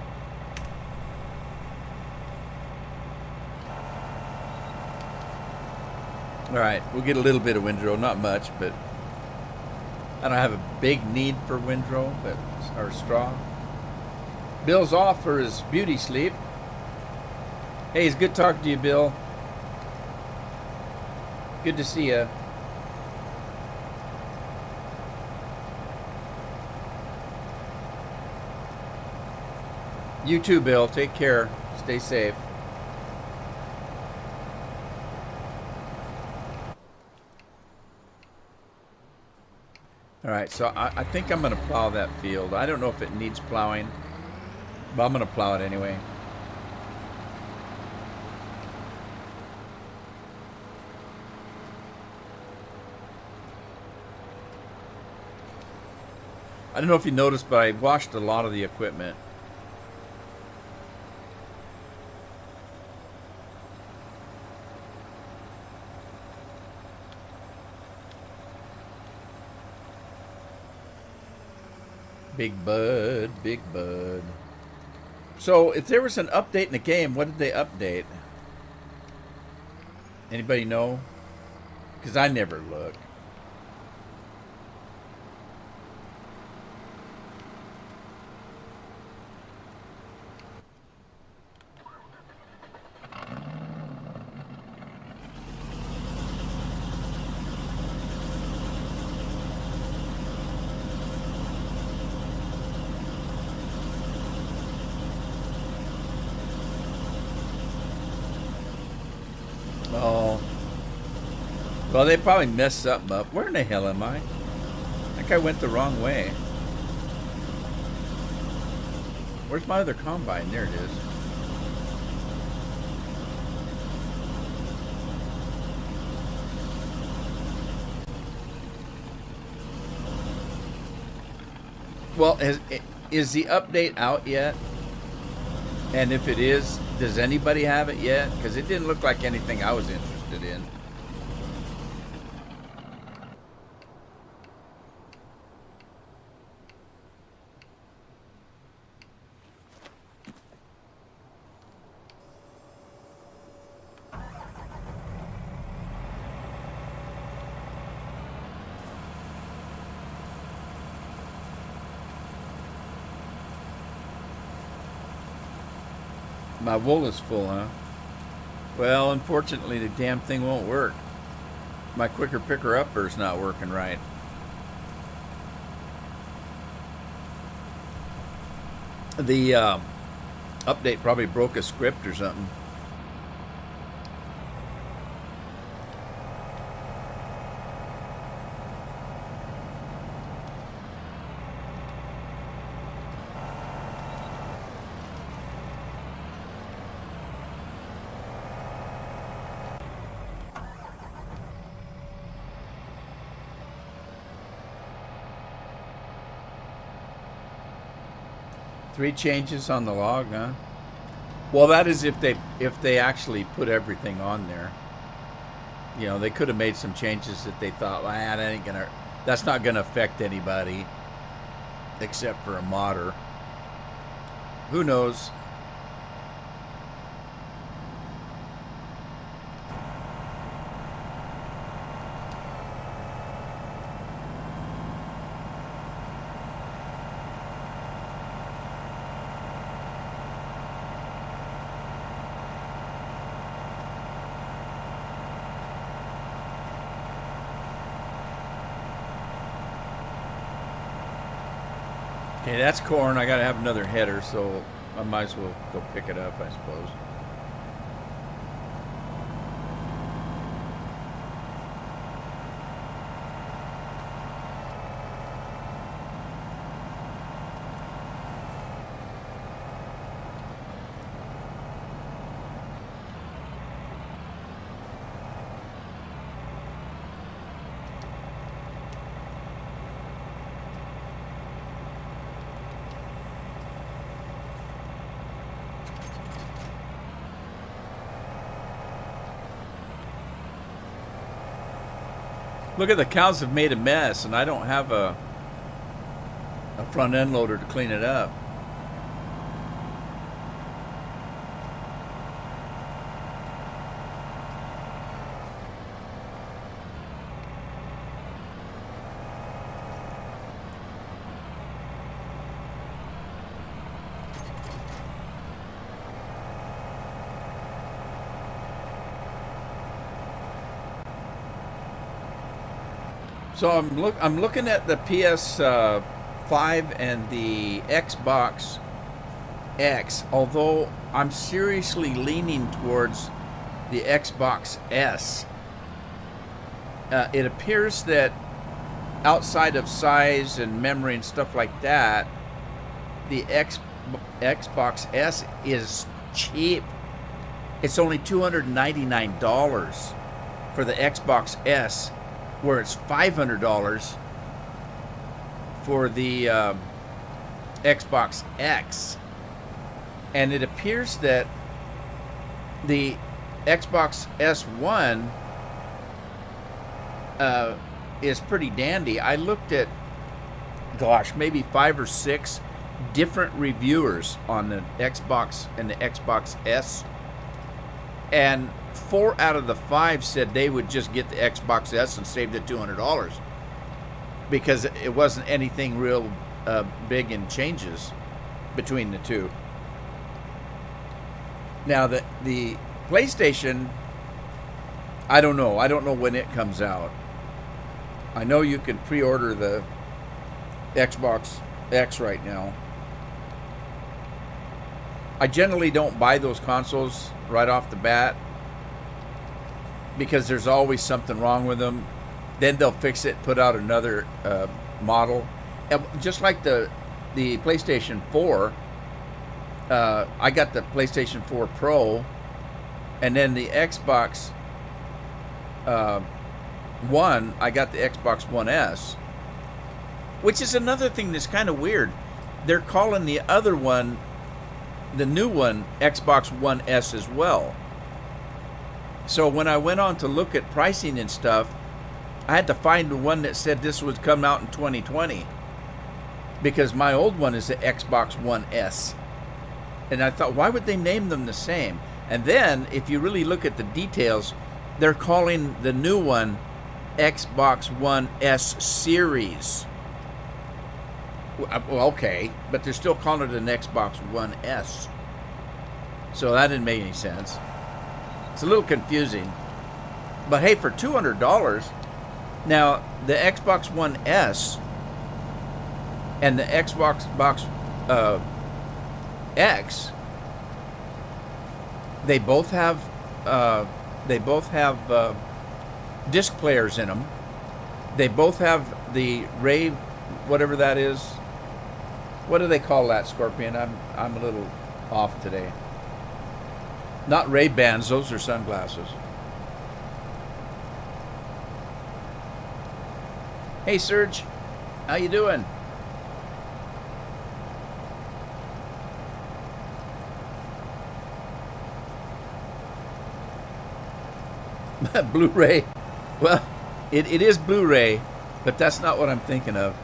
All right, we'll get a little bit of windrow, not much, but I don't have a big need for windrow, but or straw. Bill's off for his beauty sleep. Hey, it's good talking to you, Bill. Good to see you. You too, Bill. Take care. Stay safe. All right, so I think I'm going to plow that field. I don't know if it needs plowing, but I'm going to plow it anyway. I don't know if you noticed, but I washed a lot of the equipment. Big Bud, Big Bud. So, if there was an update in the game, what did they update? Anybody know? Because I never look. Oh. Well, they probably messed something up. Where in the hell am I? I think I went the wrong way. Where's my other combine? There it is. Well, is the update out yet? And if it is, does anybody have it yet? Because it didn't look like anything I was interested in. My wool is full, huh? Well, unfortunately, the damn thing won't work. My quicker picker upper's not working right. The update probably broke a script or something. Three changes on the log, huh? Well, that is if they actually put everything on there. You know, they could have made some changes that they thought, that's not gonna affect anybody except for a modder. Who knows? Okay, that's corn. I gotta have another header, so I might as well go pick it up, I suppose. Look at the cows have made a mess, and I don't have a front end loader to clean it up. So I'm looking at the PS5 and the Xbox X. Although I'm seriously leaning towards the Xbox S. It appears that outside of size and memory and stuff like that, the Xbox S is cheap. It's only $299 for the Xbox S, where it's $500 for the Xbox X. And it appears that the Xbox S1 is pretty dandy. I looked at, maybe 5 or 6 different reviewers on the Xbox and the Xbox S, and 4 out of the 5 said they would just get the Xbox S and save the $200 because it wasn't anything real big in changes between the two. Now the PlayStation, I don't know when it comes out. I know you can pre-order the Xbox X right now. I generally don't buy those consoles right off the bat because there's always something wrong with them. Then they'll fix it, put out another model. And just like the PlayStation 4, I got the PlayStation 4 Pro, and then the Xbox One, I got the Xbox One S, which is another thing that's kind of weird. They're calling the other one, the new one, Xbox One S as well. So when I went on to look at pricing and stuff, I had to find the one that said this would come out in 2020, because my old one is the Xbox One S. And I thought, why would they name them the same? And then, if you really look at the details, they're calling the new one Xbox One S Series. Well, okay, but they're still calling it an Xbox One S. So that didn't make any sense. It's a little confusing. But hey, for $200, now the Xbox One S and the Xbox X, they both have disc players in them. They both have the Ray, whatever that is. What do they call that, Scorpion? I'm a little off today. Not Ray-Bans, those are sunglasses. Hey Serge, how you doing? Blu-ray. Well, it is Blu-ray, but that's not what I'm thinking of.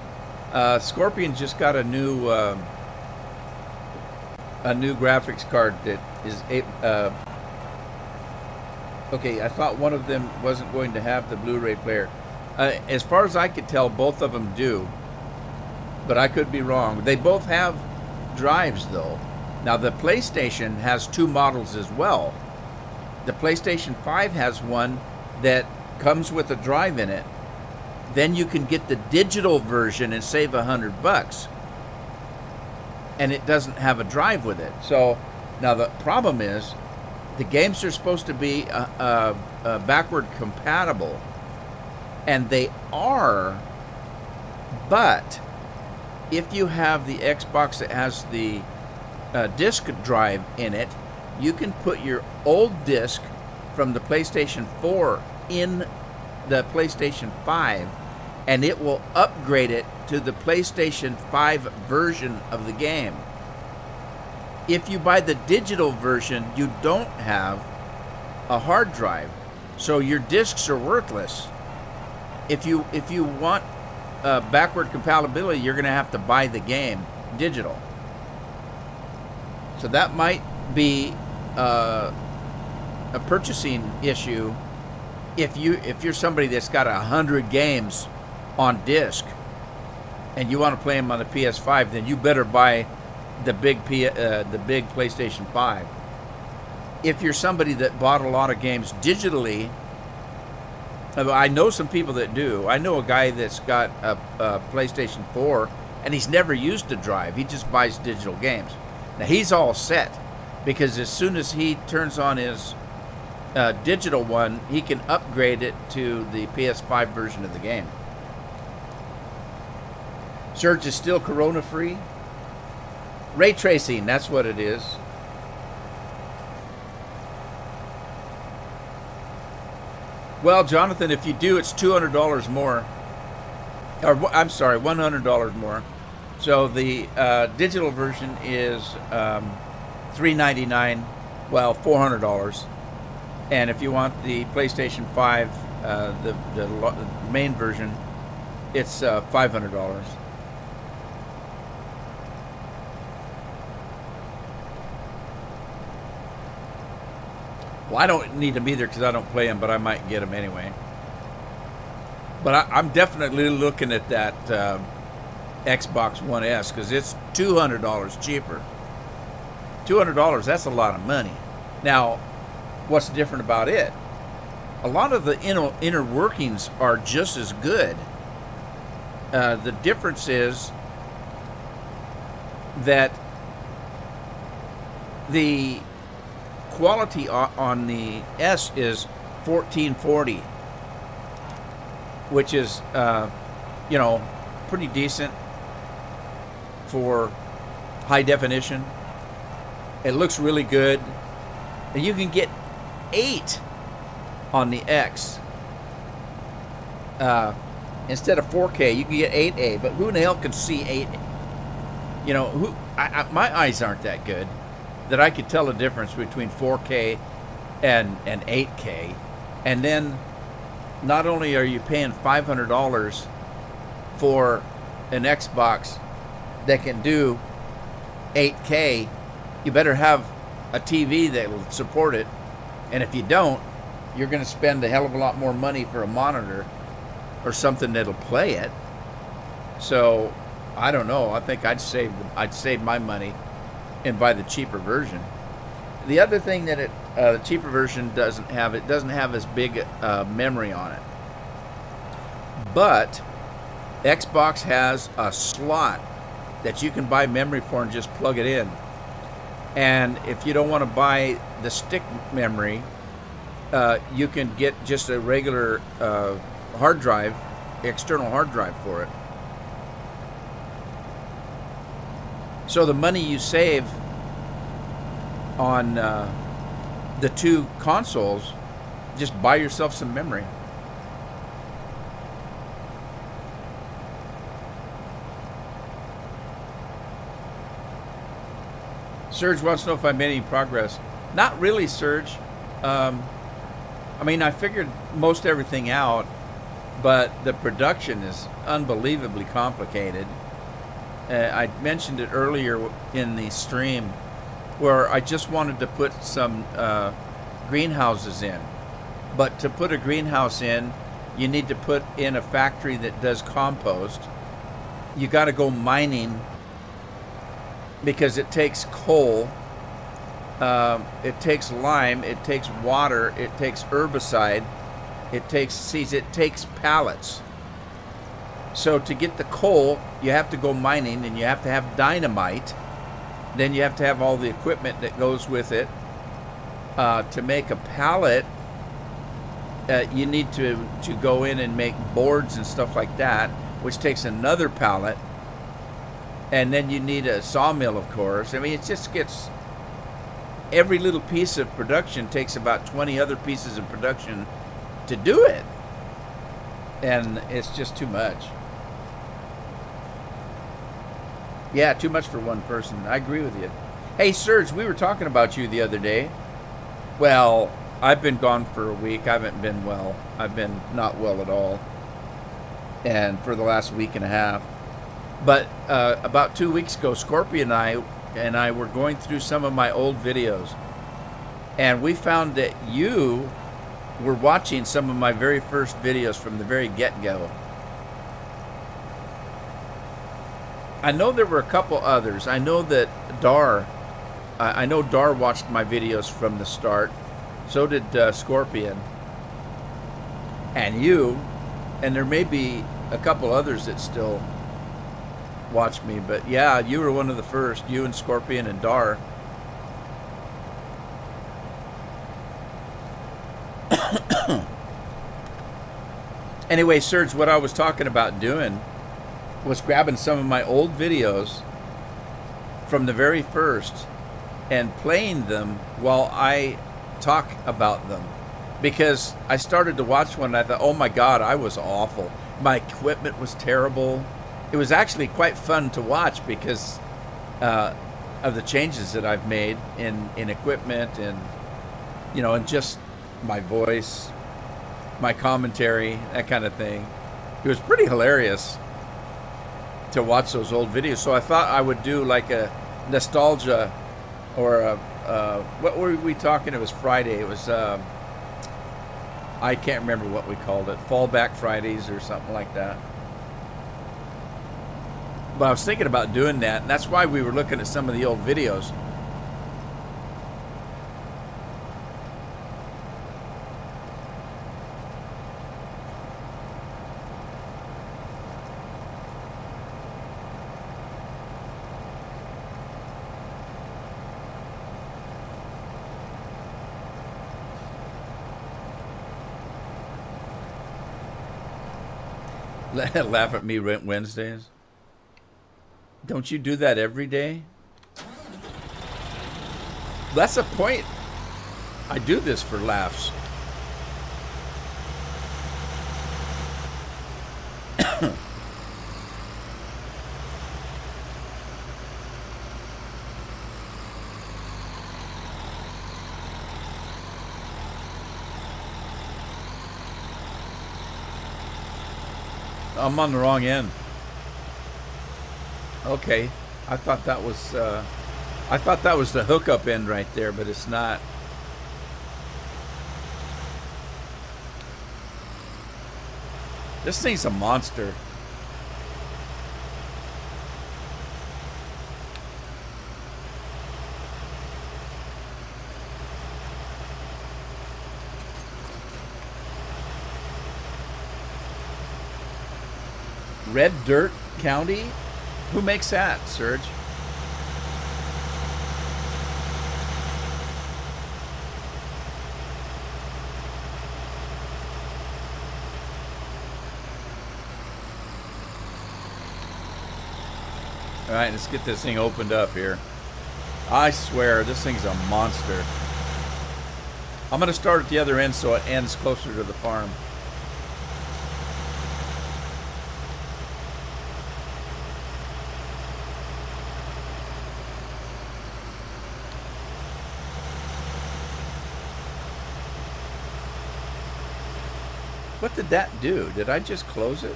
Scorpion just got a new graphics card that is okay. I thought one of them wasn't going to have the Blu-ray player. As far as I could tell, both of them do, but I could be wrong. They both have drives, though. Now, the PlayStation has 2 models as well. The PlayStation 5 has one that comes with a drive in it. Then you can get the digital version and save $100, and it doesn't have a drive with it. So now the problem is, the games are supposed to be backward compatible, and they are. But if you have the Xbox that has the disc drive in it, you can put your old disc from the PlayStation 4 in the PlayStation 5, and it will upgrade it to the PlayStation 5 version of the game. If you buy the digital version, you don't have a hard drive, so your discs are worthless. If you want backward compatibility, you're going to have to buy the game digital. So that might be a purchasing issue if you're somebody that's got 100 games on disc and you want to play them on the PS5, then you better buy the big PlayStation 5. If you're somebody that bought a lot of games digitally I know some people that do. I know a guy that's got a PlayStation 4, and he's never used a drive. He just buys digital games. Now, he's all set, because as soon as he turns on his digital one, he can upgrade it to the PS5 version of the game. Surge is still corona-free. Ray tracing, that's what it is. Well, Jonathan, if you do, it's $200 more. Or, I'm sorry, $100 more. So the digital version is $399, well, $400. And if you want the PlayStation 5, the main version, it's $500. Well, I don't need them either because I don't play them, but I might get them anyway. But I'm definitely looking at that Xbox One S because it's $200 cheaper. $200, that's a lot of money. Now, what's different about it? A lot of the inner workings are just as good. The difference is that the quality on the S is 1440, which is, pretty decent for high definition. It looks really good. And you can get 8 on the X. Instead of 4K, you can get 8A, but who in the hell can see 8? My eyes aren't that good that I could tell the difference between 4K and 8K. And then not only are you paying $500 for an Xbox that can do 8K, you better have a TV that will support it. And if you don't, you're going to spend a hell of a lot more money for a monitor or something that'll play it. So I don't know. I think I'd save my money and buy the cheaper version. The other thing that the cheaper version doesn't have as big memory on it. But Xbox has a slot that you can buy memory for and just plug it in. And if you don't want to buy the stick memory, you can get just a regular hard drive, external hard drive for it. So the money you save on the two consoles, just buy yourself some memory. Serge wants to know if I made any progress. Not really, Serge. I figured most everything out, but the production is unbelievably complicated. I mentioned it earlier in the stream where I just wanted to put some greenhouses in. But to put a greenhouse in, you need to put in a factory that does compost. You got to go mining because it takes coal, it takes lime, it takes water, it takes herbicide, it takes seeds, it takes pallets. So to get the coal, you have to go mining, and you have to have dynamite. Then you have to have all the equipment that goes with it. To make a pallet, you need to go in and make boards and stuff like that, which takes another pallet. And then you need a sawmill, of course. It just gets... Every little piece of production takes about 20 other pieces of production to do it. And it's just too much. Yeah, too much for one person. I agree with you. Hey, Serge, we were talking about you the other day. Well, I've been gone for a week. I haven't been well. I've been not well at all. And for the last week and a half. But about 2 weeks ago, Scorpion and I were going through some of my old videos. And we found that you were watching some of my very first videos from the very get-go. I know there were a couple others. I know that Dar watched my videos from the start. So did Scorpion. and you, and there may be a couple others that still watch me, but yeah, you were one of the first. You and Scorpion and Dar. Anyway, Serge, what I was talking about doing was grabbing some of my old videos from the very first and playing them while I talk about them. Because I started to watch one and I thought, oh my God, I was awful. My equipment was terrible. It was actually quite fun to watch because of the changes that I've made in equipment and, you know, and just my voice, my commentary, that kind of thing. It was pretty hilarious to watch those old videos. So I thought I would do like a nostalgia or a, what were we talking? It was Friday. It was, I can't remember what we called it. Fallback Fridays or something like that. But I was thinking about doing that, and that's why we were looking at some of the old videos. Laugh at me Wednesdays. Don't you do that every day? That's the point. I do this for laughs. I'm on the wrong end. Okay, I thought that was the hookup end right there, but it's not. This thing's a monster. Red Dirt County? Who makes that, Serge? All right, let's get this thing opened up here. I swear, this thing's a monster. I'm going to start at the other end so it ends closer to the farm. What did that do? Did I just close it?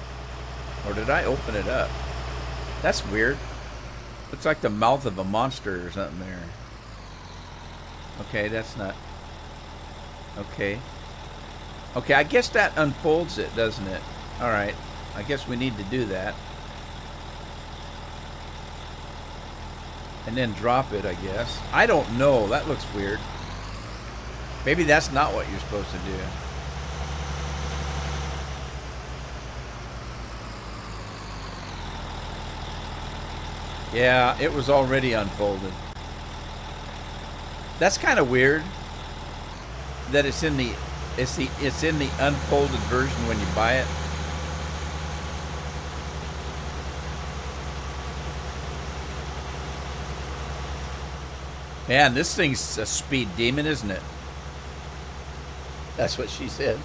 Or did I open it up? That's weird. Looks like the mouth of a monster or something there. Okay, that's not... Okay. Okay, I guess that unfolds it, doesn't it? Alright. I guess we need to do that. And then drop it, I guess. I don't know. That looks weird. Maybe that's not what you're supposed to do. Yeah, it was already unfolded. That's kind of weird that it's in the unfolded version when you buy it. Man, this thing's a speed demon, isn't it? That's what she said.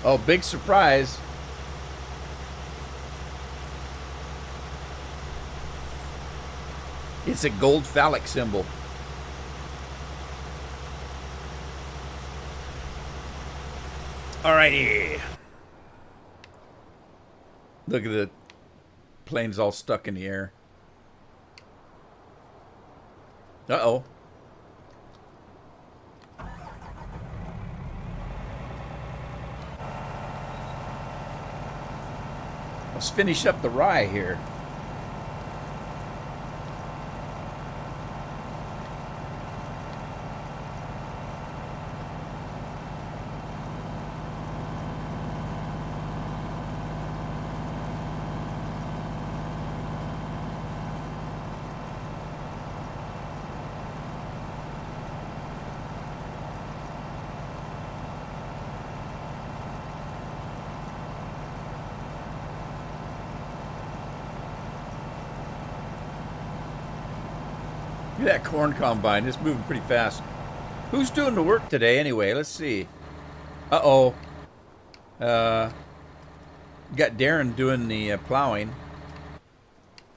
Oh, big surprise. It's a gold phallic symbol. Alrighty. Look at the planes all stuck in the air. Uh-oh. Let's finish up the rye here. Look at that corn combine. It's moving pretty fast. Who's doing the work today anyway? Let's see. Uh-oh. Got Darren doing the plowing.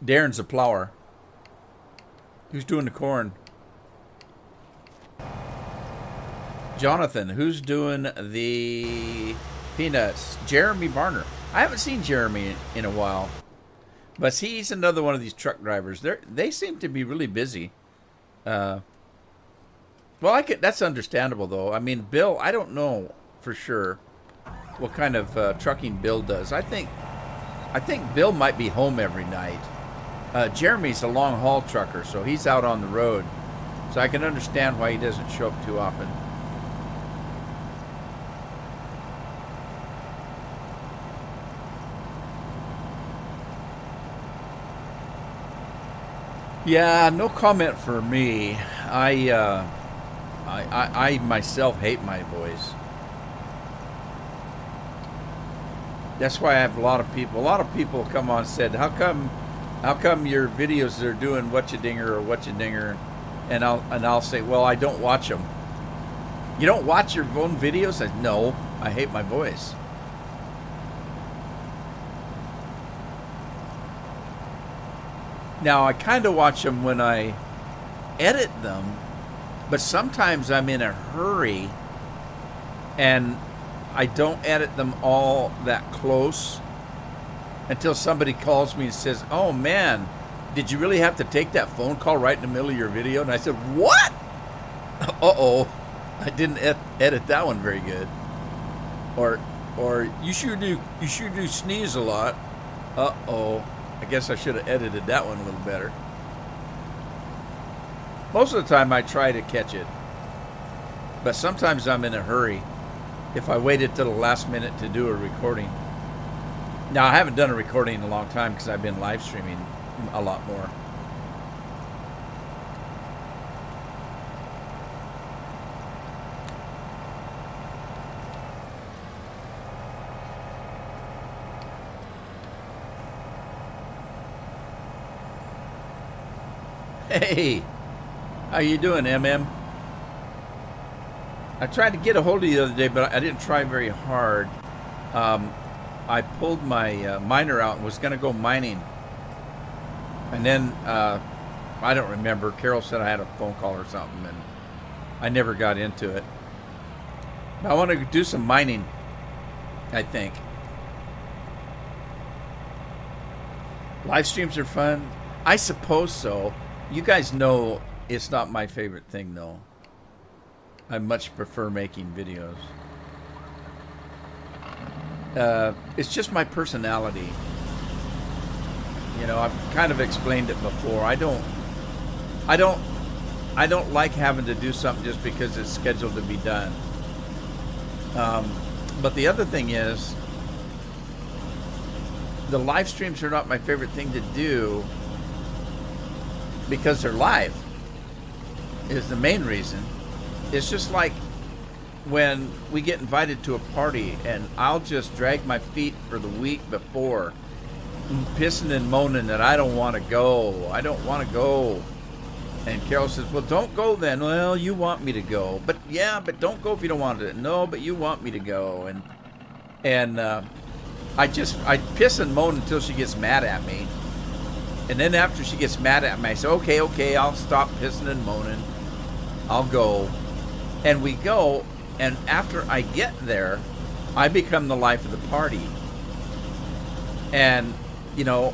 Darren's a plower. Who's doing the corn? Jonathan. Who's doing the peanuts? Jeremy Varner. I haven't seen Jeremy in a while. But he's another one of these truck drivers. They seem to be really busy. Well, that's understandable, though. I mean, Bill, I don't know for sure what kind of trucking Bill does. I think Bill might be home every night. Jeremy's a long-haul trucker, so he's out on the road. So I can understand why he doesn't show up too often. Yeah, no comment for me. I myself hate my voice. That's why I have a lot of people come on and said, how come your videos are doing what you dinger or what you dinger? And I'll say, well, I don't watch them. You don't watch your own videos? I said, no, I hate my voice. Now, I kind of watch them when I edit them, but sometimes I'm in a hurry and I don't edit them all that close until somebody calls me and says, oh man, did you really have to take that phone call right in the middle of your video? And I said, what? Uh-oh, I didn't edit that one very good. Or you sure do sneeze a lot. Uh-oh. I guess I should have edited that one a little better. Most of the time I try to catch it. But sometimes I'm in a hurry if I waited till the last minute to do a recording. Now, I haven't done a recording in a long time because I've been live streaming a lot more. Hey, how you doing, MM? I tried to get a hold of you the other day, but I didn't try very hard. I pulled my miner out and was going to go mining. And then, I don't remember, Carol said I had a phone call or something, and I never got into it. But I want to do some mining, I think. Live streams are fun. I suppose so. You guys know it's not my favorite thing, though. I much prefer making videos. It's just my personality. You know, I've kind of explained it before. I don't like having to do something just because it's scheduled to be done. But the other thing is, the live streams are not my favorite thing to do because they're live, is the main reason. It's just like when we get invited to a party and I'll just drag my feet for the week before, pissing and moaning that I don't want to go. I don't want to go. And Carol says, well, don't go then. Well, you want me to go. But yeah, but don't go if you don't want to. No, but you want me to go. And I piss and moan until she gets mad at me. And then after she gets mad at me, I say, okay, I'll stop pissing and moaning. I'll go. And we go, and after I get there, I become the life of the party. And, you know,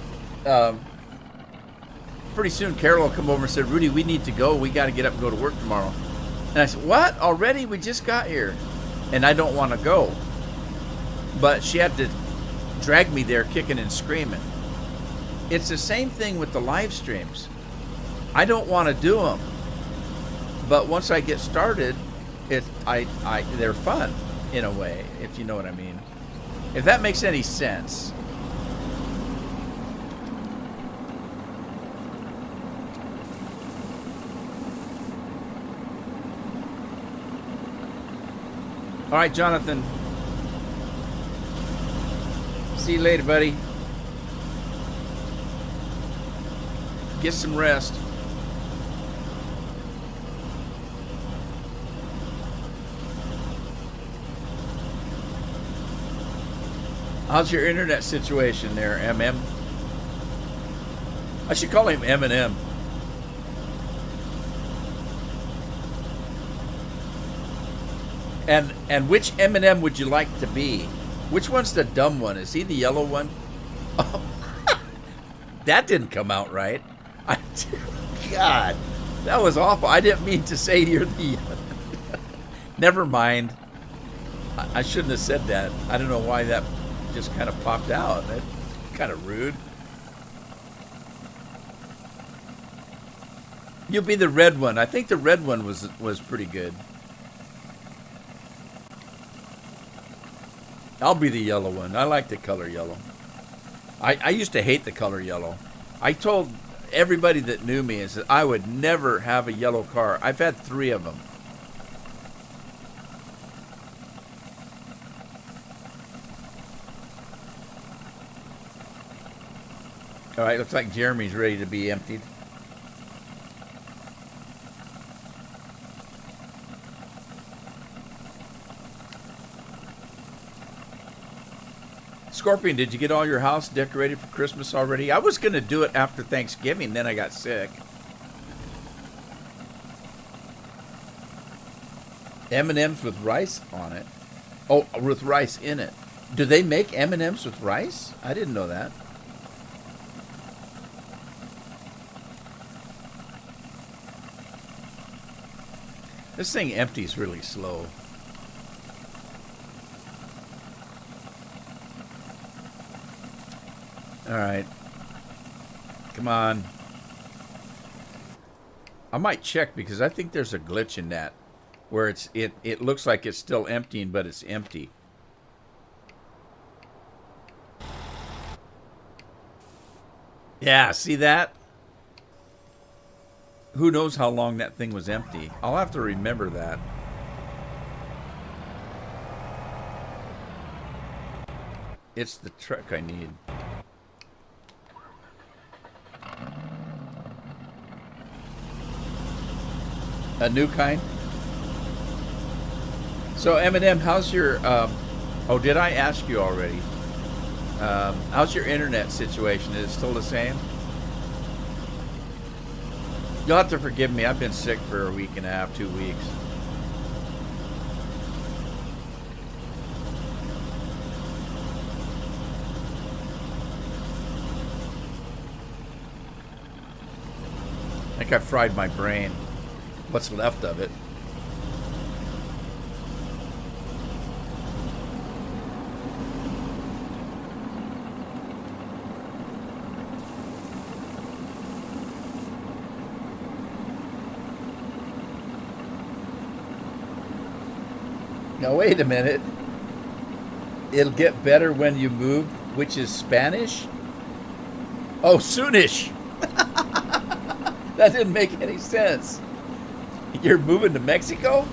pretty soon Carol will come over and say, Rudy, we need to go. We got to get up and go to work tomorrow. And I said, what? Already? We just got here. And I don't want to go. But she had to drag me there kicking and screaming. It's the same thing with the live streams. I don't want to do them. But once I get started, they're fun in a way, if you know what I mean. If that makes any sense. All right, Jonathan. See you later, buddy. Get some rest. How's your internet situation there, MM? I should call him M&M. And which M&M would you like to be? Which one's the dumb one? Is he the yellow one? Oh, that didn't come out right. God, that was awful. I didn't mean to say you're the... Never mind. I shouldn't have said that. I don't know why that just kind of popped out. That's kind of rude. You'll be the red one. I think the red one was pretty good. I'll be the yellow one. I like the color yellow. I used to hate the color yellow. I told everybody that knew me is that I would never have a yellow car. I've had 3 of them. All right, looks like Jeremy's ready to be emptied. Scorpion, did you get all your house decorated for Christmas already? I was going to do it after Thanksgiving, then I got sick. M&M's with rice on it. Oh, with rice in it. Do they make M&M's with rice? I didn't know that. This thing empties really slow. All right. Come on. I might check because I think there's a glitch in that where it looks like it's still emptying, but it's empty. Yeah, see that? Who knows how long that thing was empty? I'll have to remember that. It's the truck I need. A new kind? So M&M, how's your oh, did I ask you already? How's your internet situation? Is it still the same? You'll have to forgive me. I've been sick for a week and a half, 2 weeks. I think I fried my brain. What's left of it. Now wait a minute. It'll get better when you move, which is Spanish? Oh, soonish. That didn't make any sense. You're moving to Mexico?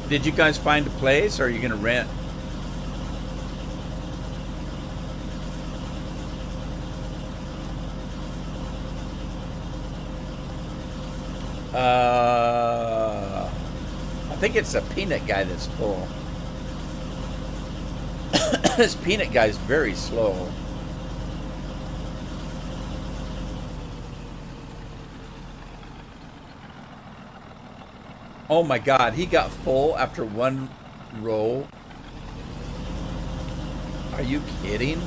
Did you guys find a place, or are you going to rent? I think it's a peanut guy that's full. This peanut guy's very slow. Oh my God, he got full after one roll. Are you kidding?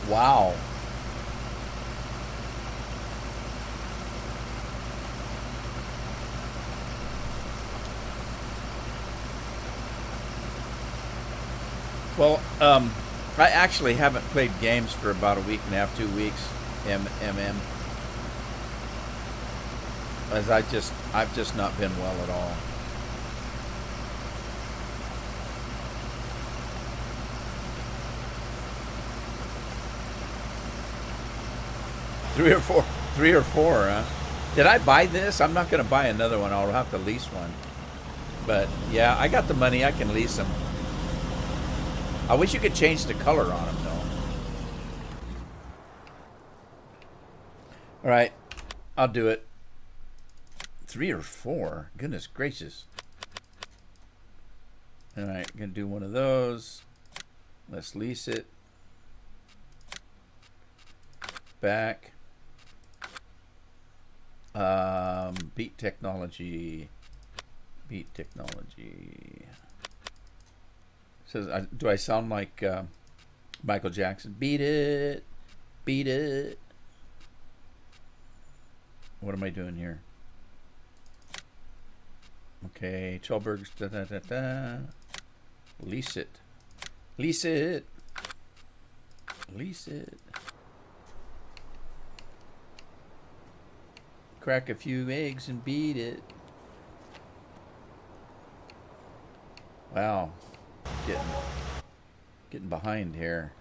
Wow. Well, I actually haven't played games for about a week and a half, 2 weeks. MM, as I've just not been well at all. Three or four, huh? Did I buy this? I'm not going to buy another one. I'll have to lease one. But yeah, I got the money. I can lease them. I wish you could change the color on them, though. All right, I'll do it. 3 or 4? Goodness gracious. Alright, gonna do one of those. Let's lease it. Back. Beat technology. Beat technology. Says, do I sound like Michael Jackson? Beat it. Beat it. What am I doing here? Okay, Cholberg's da da da da. Lease it. Lease it. Lease it. Crack a few eggs and beat it. Wow. Getting behind here.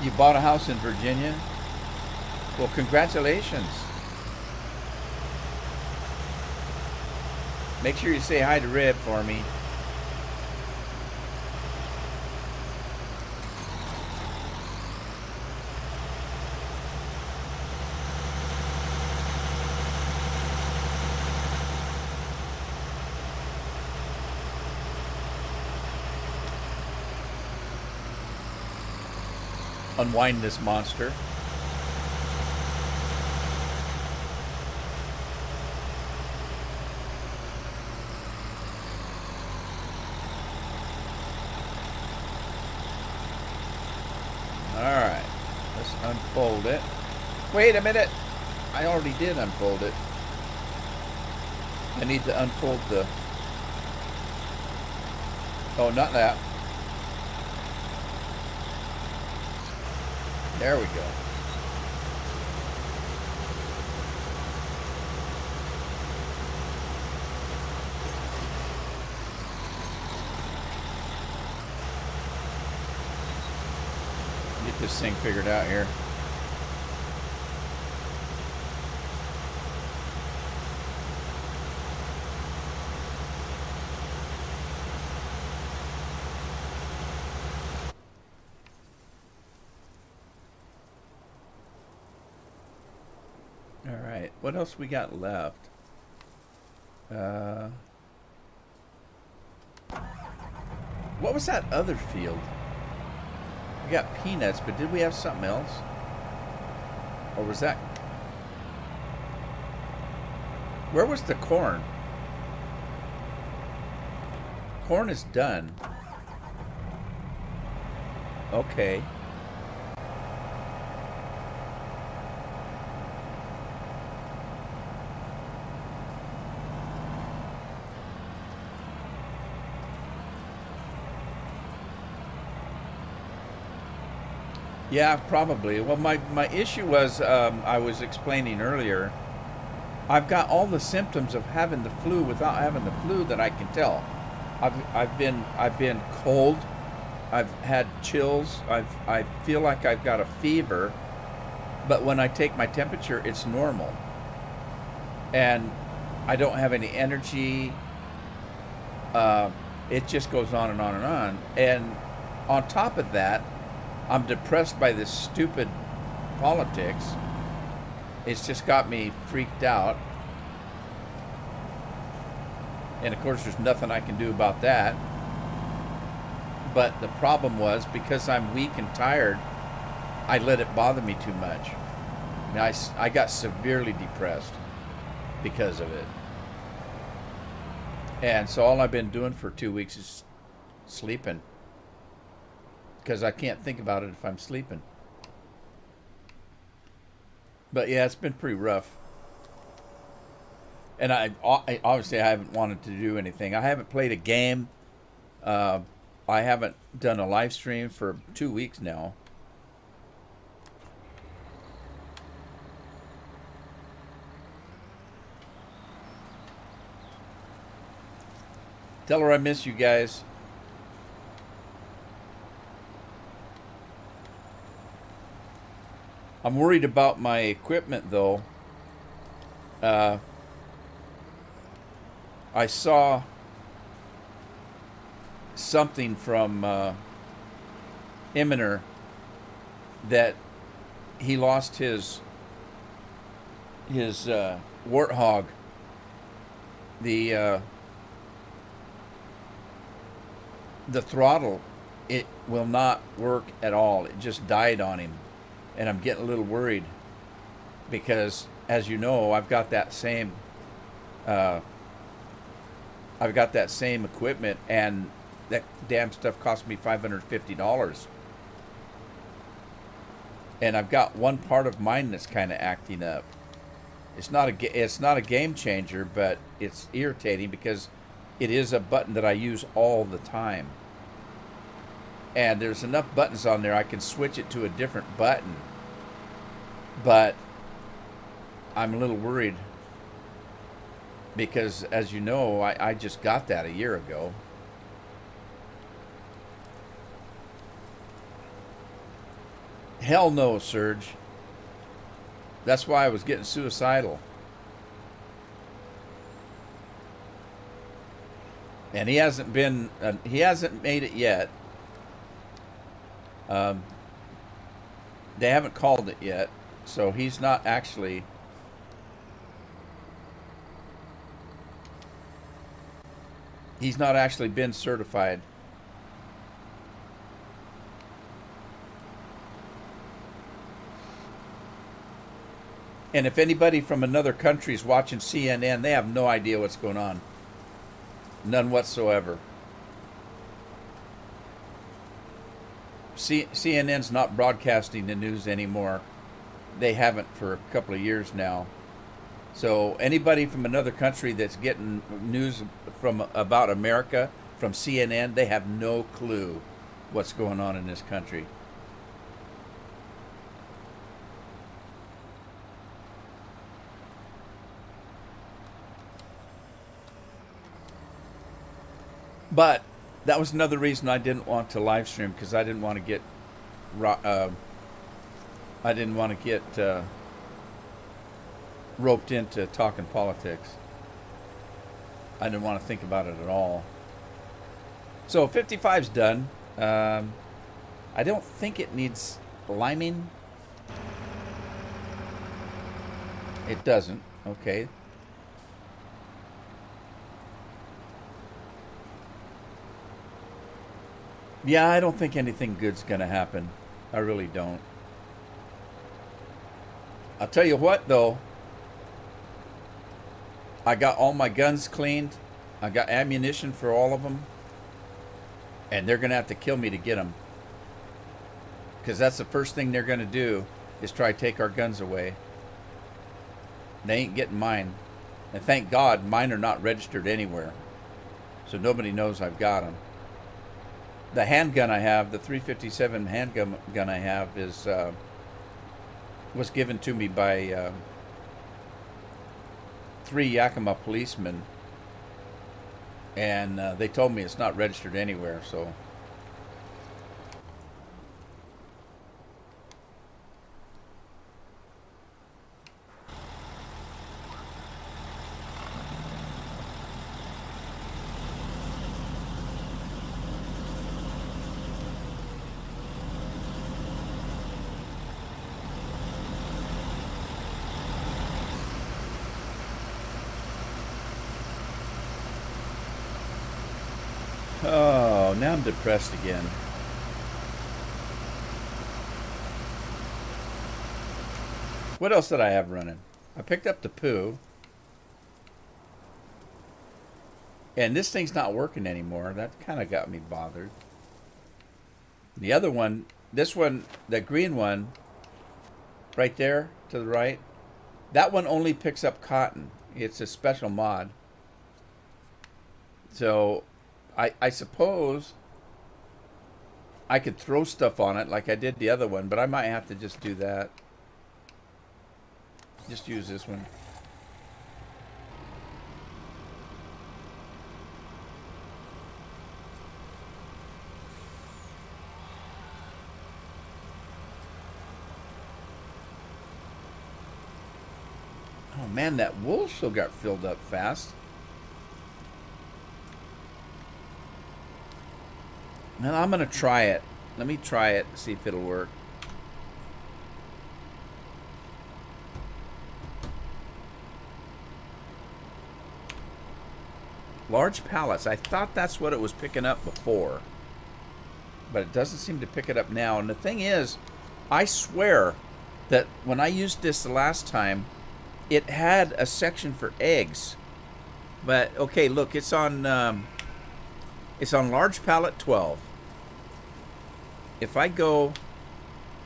You bought a house in Virginia? Well, congratulations. Make sure you say hi to Rib for me. Unwind this monster. Alright, let's unfold it. Wait a minute! I already did unfold it. I need to unfold the... Oh, not that. There we go. Get this thing figured out here. All right, what else we got left? What was that other field? We got peanuts, but did we have something else? Or was that... Where was the corn? Corn is done. Okay. Yeah, probably. Well, my issue was, I was explaining earlier, I've got all the symptoms of having the flu without having the flu that I can tell. I've been cold. I've had chills. I feel like I've got a fever, but when I take my temperature, it's normal. And I don't have any energy. It just goes on and on and on. And on top of that, I'm depressed by this stupid politics. It's just got me freaked out. And of course, there's nothing I can do about that. But the problem was, because I'm weak and tired, I let it bother me too much. And I got severely depressed because of it. And so all I've been doing for 2 weeks is sleeping. Because I can't think about it if I'm sleeping. But yeah, it's been pretty rough. And I obviously I haven't wanted to do anything. I haven't played a game. I haven't done a live stream for 2 weeks now. Tell her I miss you guys. I'm worried about my equipment, though. I saw something from Immoner that he lost his Warthog. The throttle, it will not work at all. It just died on him, and I'm getting a little worried because, as you know, I've got that same equipment, and that damn stuff cost me $550. And I've got one part of mine that's kind of acting up. It's not a game changer, but it's irritating because it is a button that I use all the time. And there's enough buttons on there I can switch it to a different button. But I'm a little worried because, as you know, I just got that a year ago. Hell no, Serge. That's why I was getting suicidal. And he hasn't made it yet. They haven't called it yet, so he's not actually been certified. And if anybody from another country is watching CNN, they have no idea what's going on. None whatsoever. CNN's not broadcasting the news anymore. They haven't for a couple of years now. So anybody from another country that's getting news about America from CNN, they have no clue what's going on in this country. But that was another reason I didn't want to live stream, because I didn't want to get roped into talking politics. I didn't want to think about it at all. So 55's done. I don't think it needs liming. It doesn't. Okay. Yeah, I don't think anything good's going to happen. I really don't. I'll tell you what, though. I got all my guns cleaned. I got ammunition for all of them. And they're going to have to kill me to get them. Because that's the first thing they're going to do, is try to take our guns away. They ain't getting mine. And thank God, mine are not registered anywhere. So nobody knows I've got them. The handgun I have, the 357 handgun I have, was given to me by 3 Yakima policemen, and they told me it's not registered anywhere. So oh, now I'm depressed again. What else did I have running? I picked up the poo. And this thing's not working anymore. That kind of got me bothered. The other one, this one, the green one, right there to the right, that one only picks up cotton. It's a special mod. So I suppose I could throw stuff on it like I did the other one, but I might have to just do that. Just use this one. Oh man, that wool still got filled up fast. Well, I'm going to try it. Let me try it, see if it'll work. Large pallets. I thought that's what it was picking up before. But it doesn't seem to pick it up now. And the thing is, I swear that when I used this the last time, it had a section for eggs. But, okay, look, it's on large pallet 12. If I go,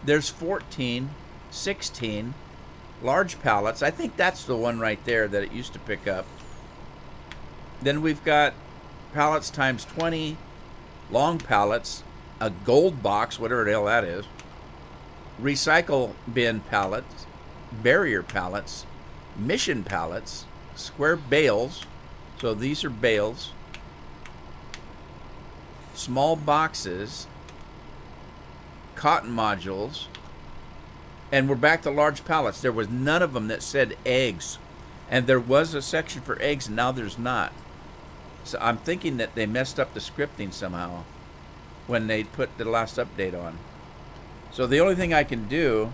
there's 14, 16 large pallets. I think that's the one right there that it used to pick up. Then we've got pallets times 20, long pallets, a gold box, whatever the hell that is, recycle bin pallets, barrier pallets, mission pallets, square bales, so these are bales, small boxes, cotton modules, and we're back to large pallets. There was none of them that said eggs, and there was a section for eggs, and now there's not. So I'm thinking that they messed up the scripting somehow when they put the last update on. So the only thing I can do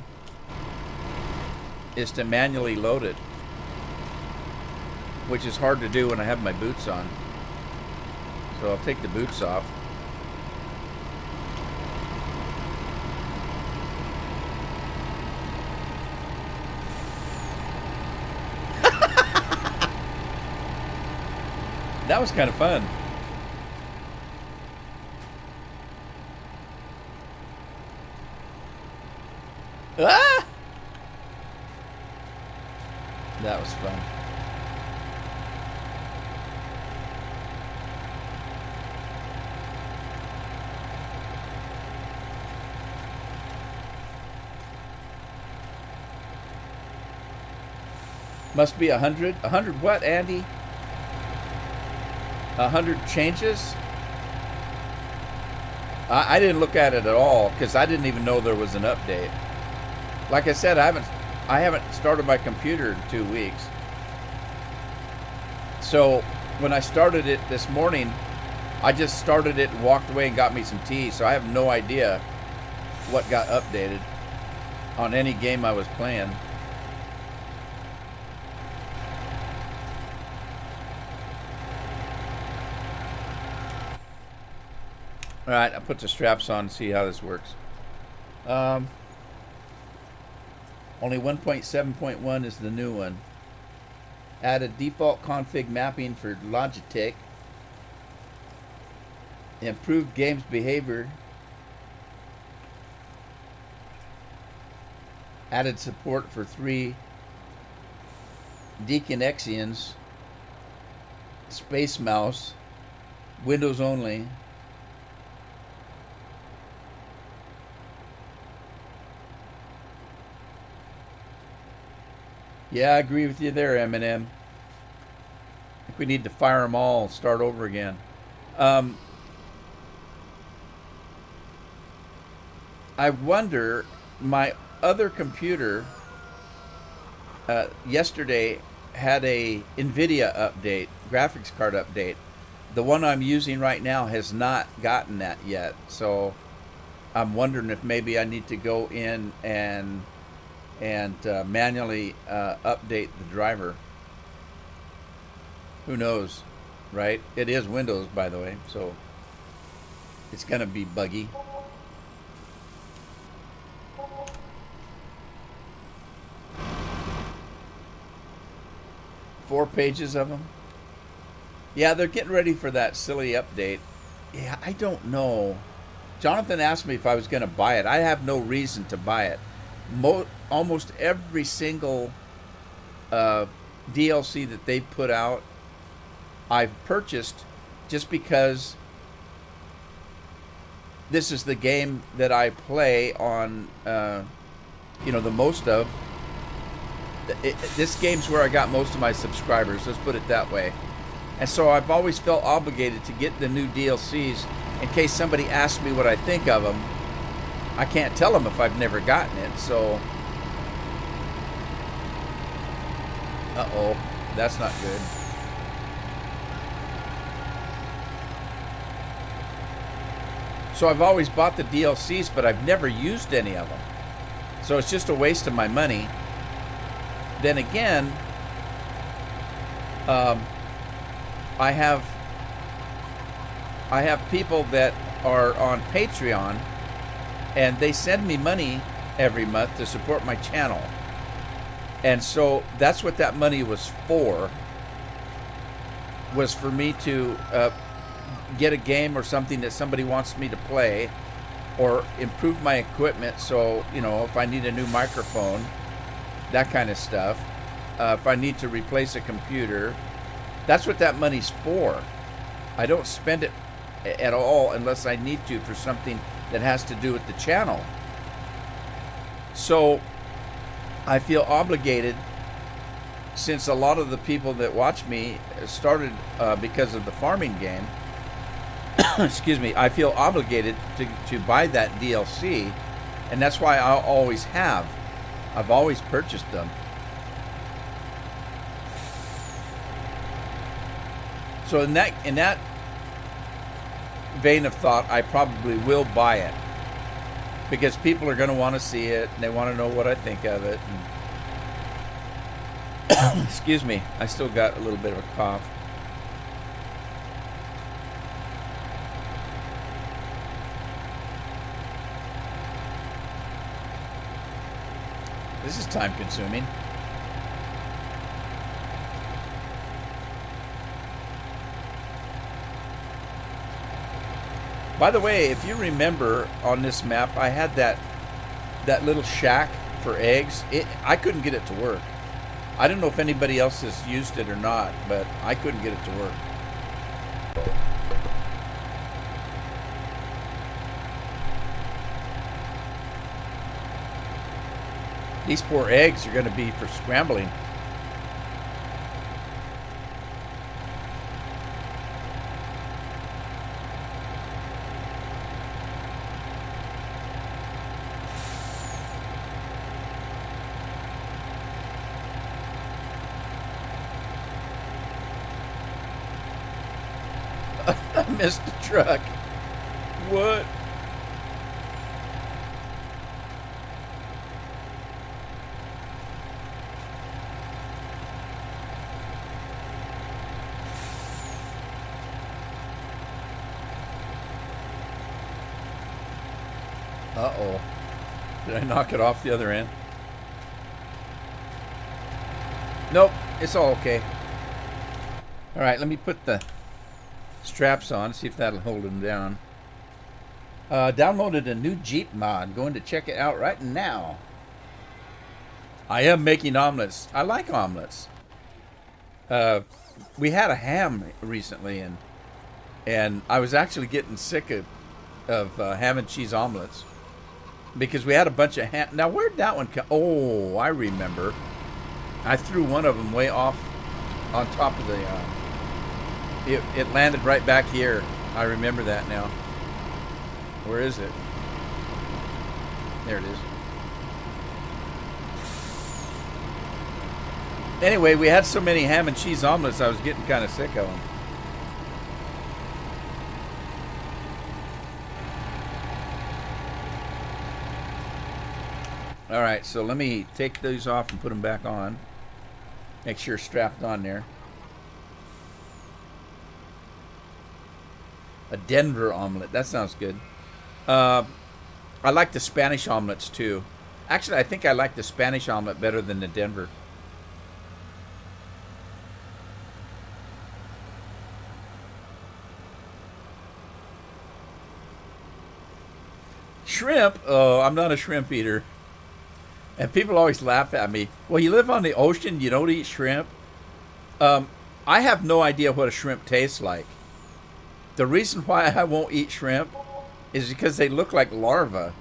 is to manually load it, which is hard to do when I have my boots on. So I'll take the boots off. That was kind of fun. Ah! That was fun. Must be 100. 100 what, Andy? 100 changes? I didn't look at it at all because I didn't even know there was an update. Like I said, I haven't started my computer in 2 weeks. So when I started it this morning, I just started it and walked away and got me some tea. So I have no idea what got updated on any game I was playing. All right, I'll put the straps on and see how this works. Only 1.7.1 is the new one. Added default config mapping for Logitech. Improved games behavior. Added support for 3 Deacon Exians. Space Mouse. Windows only. Yeah, I agree with you there, Eminem. I think we need to fire them all, start over again. I wonder, my other computer yesterday had a NVIDIA update, graphics card update. The one I'm using right now has not gotten that yet. So I'm wondering if maybe I need to go in and manually update the driver. Who knows, right? It is Windows, by the way, so it's gonna be buggy. Four pages of them. Yeah, they're getting ready for that silly update. Yeah, I don't know. Jonathan asked me if I was gonna buy it. I have no reason to buy it. Almost every single DLC that they've put out, I've purchased just because this is the game that I play on, the most of. This game's where I got most of my subscribers, let's put it that way. And so I've always felt obligated to get the new DLCs in case somebody asks me what I think of them. I can't tell them if I've never gotten it, so... Uh-oh, that's not good. So I've always bought the DLCs, but I've never used any of them. So it's just a waste of my money. Then again, I have people that are on Patreon, and they send me money every month to support my channel. And so that's what that money was for me to get a game or something that somebody wants me to play, or improve my equipment. So, you know, if I need a new microphone, that kind of stuff. If I need to replace a computer, that's what that money's for. I don't spend it at all unless I need to for something that has to do with the channel. So I feel obligated, since a lot of the people that watch me started because of the farming game. Excuse me. I feel obligated to buy that DLC, and that's why I always have. I've always purchased them. So in that vein of thought, I probably will buy it, because people are going to want to see it, and they want to know what I think of it. And excuse me, I still got a little bit of a cough. This is time consuming. By the way, if you remember on this map, I had that little shack for eggs. I couldn't get it to work. I don't know if anybody else has used it or not, but I couldn't get it to work. These poor eggs are going to be for scrambling. I missed the truck. What? Uh-oh. Did I knock it off the other end? Nope, it's all okay. All right, let me put the straps on, see if that'll hold him down. Downloaded a new Jeep mod. Going to check it out right now. I am making omelets. I like omelets. We had a ham recently, and I was actually getting sick of ham and cheese omelets, because we had a bunch of ham. Now, where'd that one come? Oh, I remember. I threw one of them way off on top of the... It landed right back here. I remember that now. Where is it? There it is. Anyway, we had so many ham and cheese omelets, I was getting kind of sick of them. All right, so let me take those off and put them back on. Make sure it's strapped on there. A Denver omelet. That sounds good. I like the Spanish omelets too. Actually, I think I like the Spanish omelet better than the Denver. Shrimp? Oh, I'm not a shrimp eater. And people always laugh at me. Well, you live on the ocean, you don't eat shrimp? I have no idea what a shrimp tastes like. The reason why I won't eat shrimp is because they look like larvae.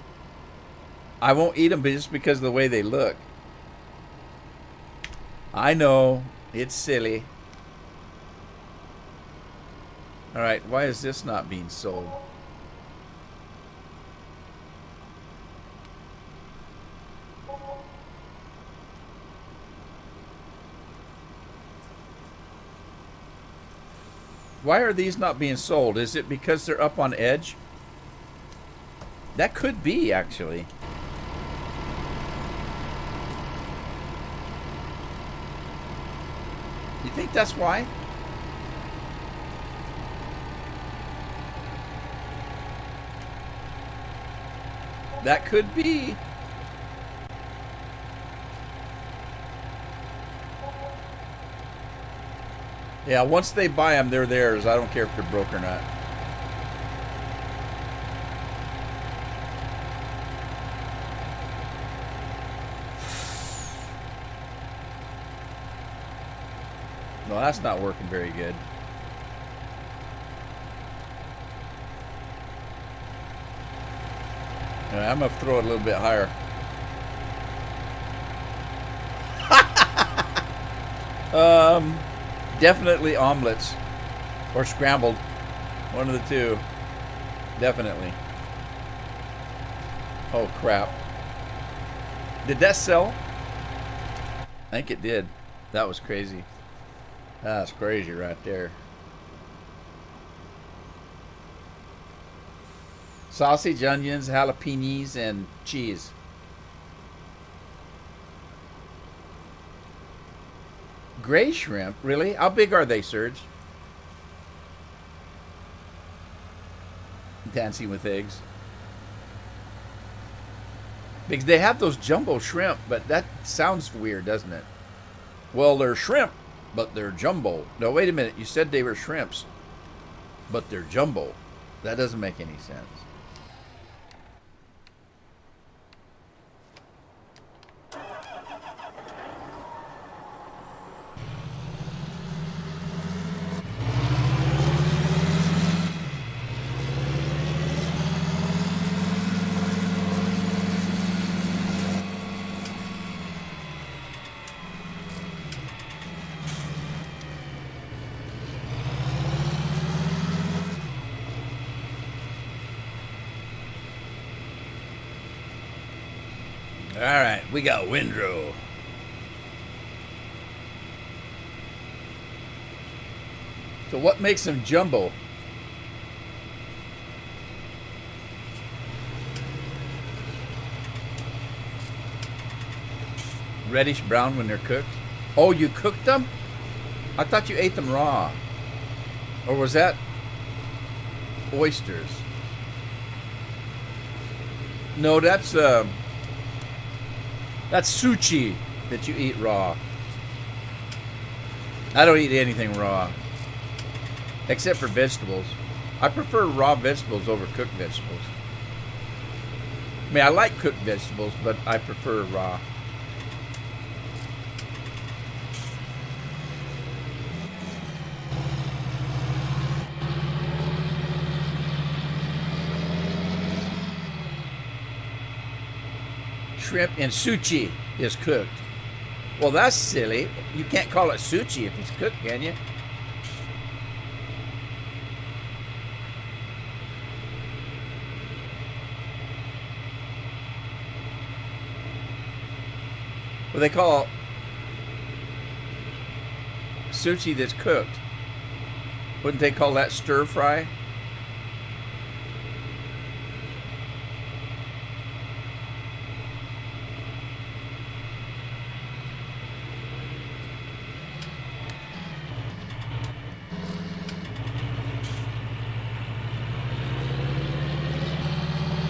I won't eat them just because of the way they look. I know, it's silly. All right, why is this not being sold? Why are these not being sold? Is it because they're up on edge? That could be, actually. You think that's why? That could be. Yeah, once they buy them, they're theirs. I don't care if they're broke or not. No, that's not working very good. All right, I'm going to throw it a little bit higher. Definitely omelets or scrambled. One of the two. Definitely. Oh, crap. Did that sell? I think it did. That was crazy. That's crazy right there. Sausage, onions, jalapenos, and cheese. Gray shrimp? Really? How big are they, Serge? Dancing with eggs. Because they have those jumbo shrimp, but that sounds weird, doesn't it? Well, they're shrimp, but they're jumbo. No, wait a minute. You said they were shrimps, but they're jumbo. That doesn't make any sense. All right, we got windrow. So what makes them jumbo? Reddish brown when they're cooked? Oh, you cooked them? I thought you ate them raw. Or was that oysters? No, that's sushi that you eat raw. I don't eat anything raw. Except for vegetables. I prefer raw vegetables over cooked vegetables. I mean, I like cooked vegetables, but I prefer raw. Shrimp and sushi is cooked. Well, that's silly. You can't call it sushi if it's cooked, can you? Well, they call sushi that's cooked. Wouldn't they call that stir fry?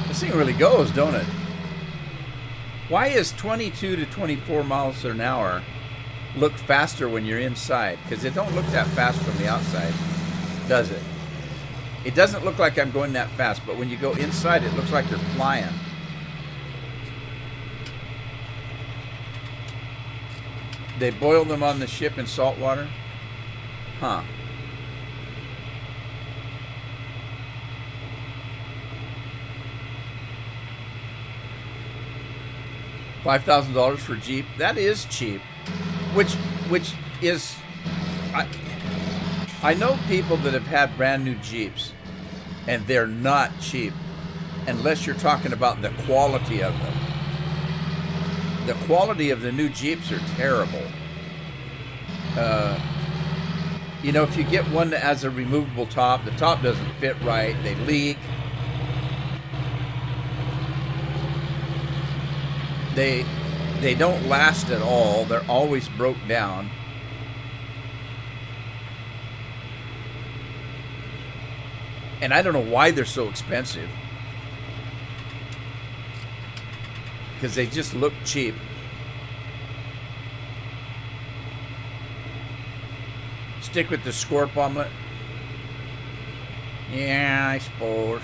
This thing really goes, don't it? Why is 22 to 24 miles an hour look faster when you're inside? Because it don't look that fast from the outside, does it? It doesn't look like I'm going that fast, but when you go inside, it looks like you're flying. They boil them on the ship in salt water? Huh. $5,000 for Jeep. That is cheap. Which is, I know people that have had brand new Jeeps, and they're not cheap, unless you're talking about the quality of them. The quality of the new Jeeps are terrible. You know, if you get one that has a removable top, the top doesn't fit right. They leak. They don't last at all. They're always broke down. And I don't know why they're so expensive. Because they just look cheap. Stick with the Scorp omelet. Yeah, I suppose.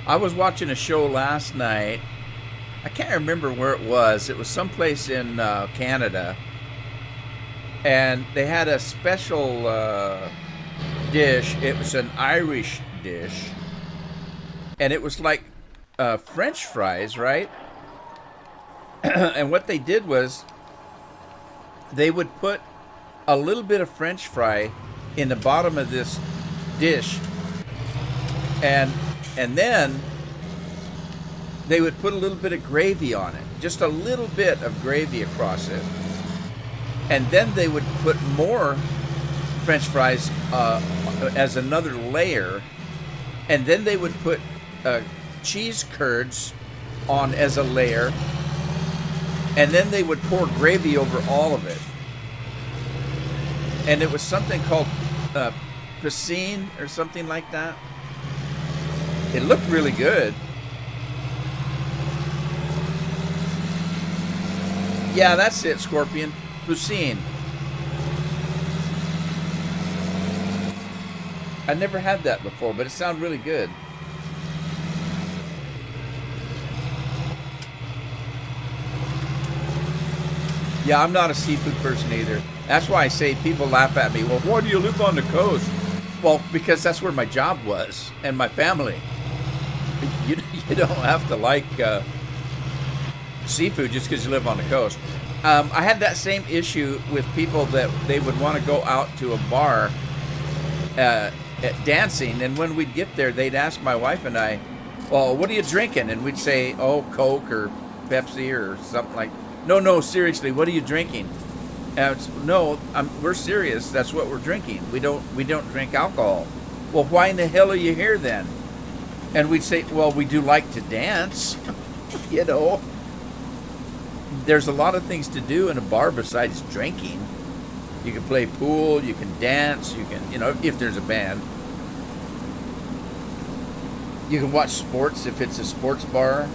I was watching a show last night. I can't remember where it was. It was someplace in Canada. And they had a special dish. It was an Irish dish. And it was like French fries, right? And what they did was they would put a little bit of French fry in the bottom of this dish. And then they would put a little bit of gravy on it, just a little bit of gravy across it. And then they would put more French fries as another layer. And then they would put cheese curds on as a layer. And then they would pour gravy over all of it. And it was something called piscine or something like that. It looked really good. Yeah, that's it, Scorpion. Poutine. I never had that before, but it sounded really good. Yeah, I'm not a seafood person either. That's why I say people laugh at me. Well, why do you live on the coast? Well, because that's where my job was and my family. You don't have to like seafood just because you live on the coast. I had that same issue with people that they would want to go out to a bar at dancing, and when we'd get there, they'd ask my wife and I, well, what are you drinking? And we'd say, oh, Coke or Pepsi or something like. No, seriously, what are you drinking? No, we're serious. That's what we're drinking. We don't drink alcohol. Well, why in the hell are you here then? And we'd say, well, we do like to dance. You know, there's a lot of things to do in a bar besides drinking. You can play pool, you can dance, you can, if there's a band. You can watch sports if it's a sports bar.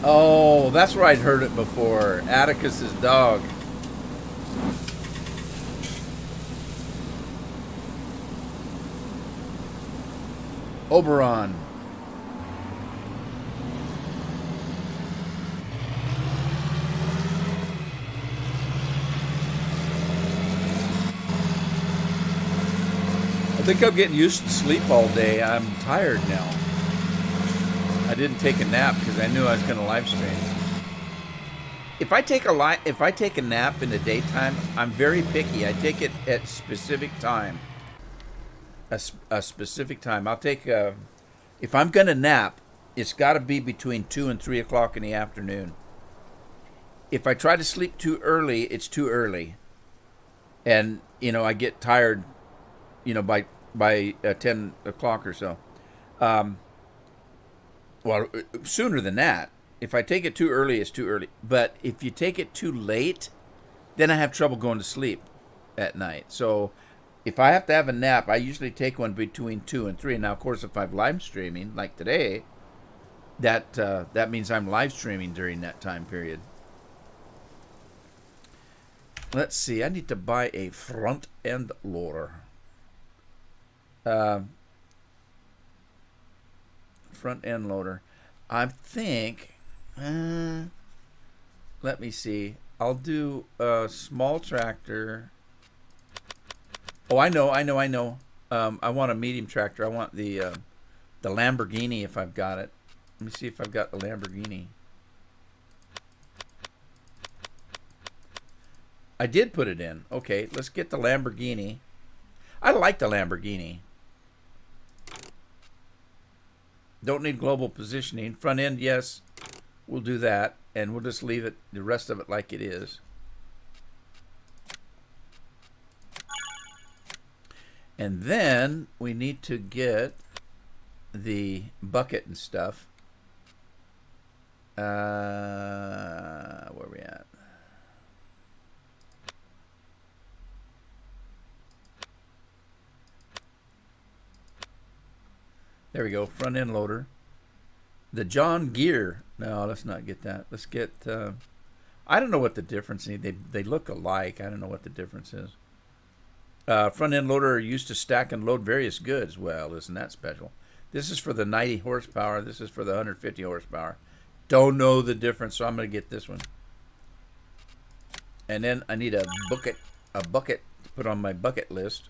Oh, that's where I'd heard it before. Atticus's dog. Oberon. I think I'm getting used to sleep all day. I'm tired now. I didn't take a nap because I knew I was going to live stream. If I take a nap in the daytime, I'm very picky. I take it at specific time. A specific time. I'll take if I'm going to nap, it's got to be between 2 and 3 o'clock in the afternoon. If I try to sleep too early, it's too early. And, I get tired, by 10 o'clock or so. Well, sooner than that. If I take it too early, it's too early. But if you take it too late, then I have trouble going to sleep at night. So if I have to have a nap, I usually take one between 2 and 3. Now, of course, if I'm live streaming, like today, that means I'm live streaming during that time period. Let's see. I need to buy a front end loader. Front end loader. I think, let me see. I'll do a small tractor. Oh, I know. I want a medium tractor. I want the Lamborghini if I've got it. Let me see if I've got the Lamborghini. I did put it in. Okay, let's get the Lamborghini. I like the Lamborghini. Don't need global positioning. Front end, yes, we'll do that. And we'll just leave it, the rest of it like it is. And then we need to get the bucket and stuff. Where are we at? There we go. Front end loader. The John Gear. No, let's not get that. Let's get. I don't know what the difference is. They look alike. I don't know what the difference is. Front end loader used to stack and load various goods. Well, isn't that special? This is for the 90 horsepower. This is for the 150 horsepower. Don't know the difference, so I'm going to get this one. And then I need a bucket to put on my bucket list.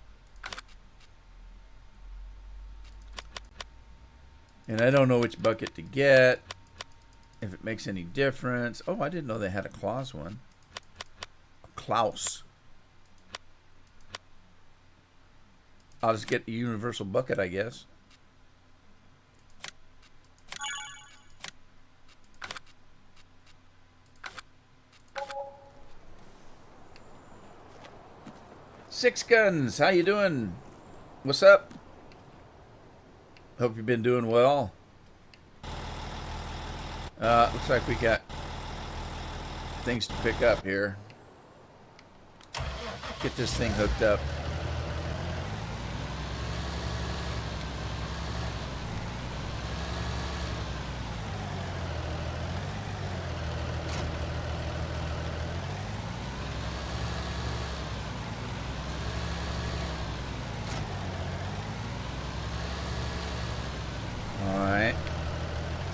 And I don't know which bucket to get, if it makes any difference. Oh, I didn't know they had a Klaus one. A Klaus. I'll just get the universal bucket, I guess. Six Guns, how you doing? What's up? Hope you've been doing well. Looks like we got things to pick up here. Get this thing hooked up.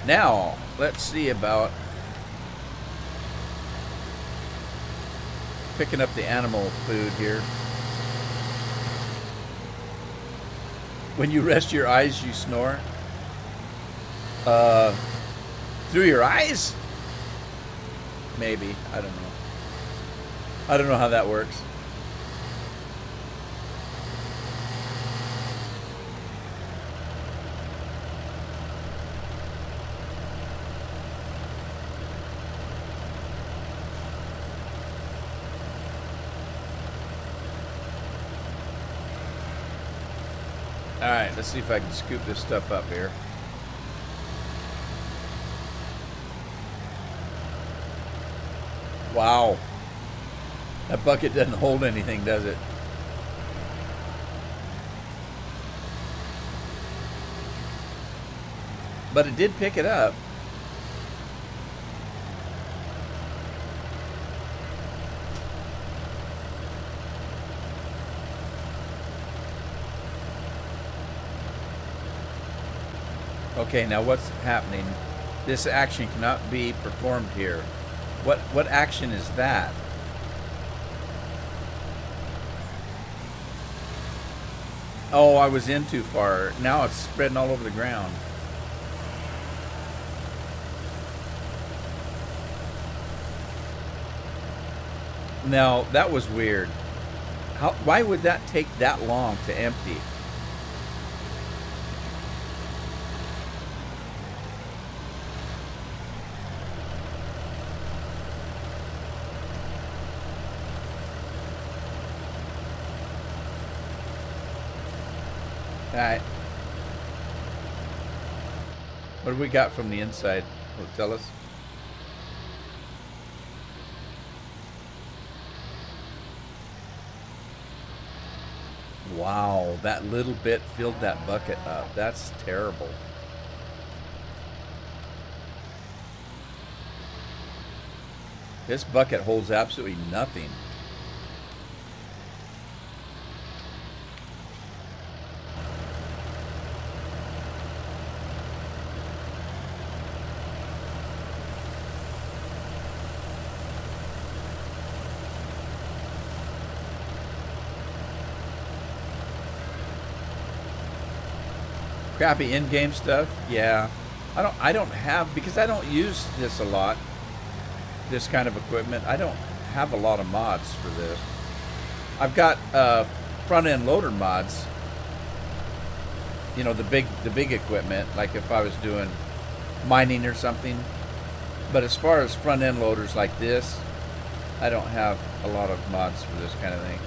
Now, let's see about picking up the animal food here. When you rest your eyes, you snore. Through your eyes? Maybe. I don't know. I don't know how that works. Alright, let's see if I can scoop this stuff up here. Wow. That bucket doesn't hold anything, does it? But it did pick it up. Okay, now what's happening? This action cannot be performed here. What action is that? Oh, I was in too far. Now it's spreading all over the ground. Now, that was weird. Why would that take that long to empty? Alright. What do we got from the inside? Will it tell us? Wow, that little bit filled that bucket up. That's terrible. This bucket holds absolutely nothing. Crappy in-game stuff, yeah. I don't have, because I don't use this a lot, this kind of equipment. I don't have a lot of mods for this. I've got front-end loader mods. You know, the big equipment, like if I was doing mining or something. But as far as front-end loaders like this, I don't have a lot of mods for this kind of thing.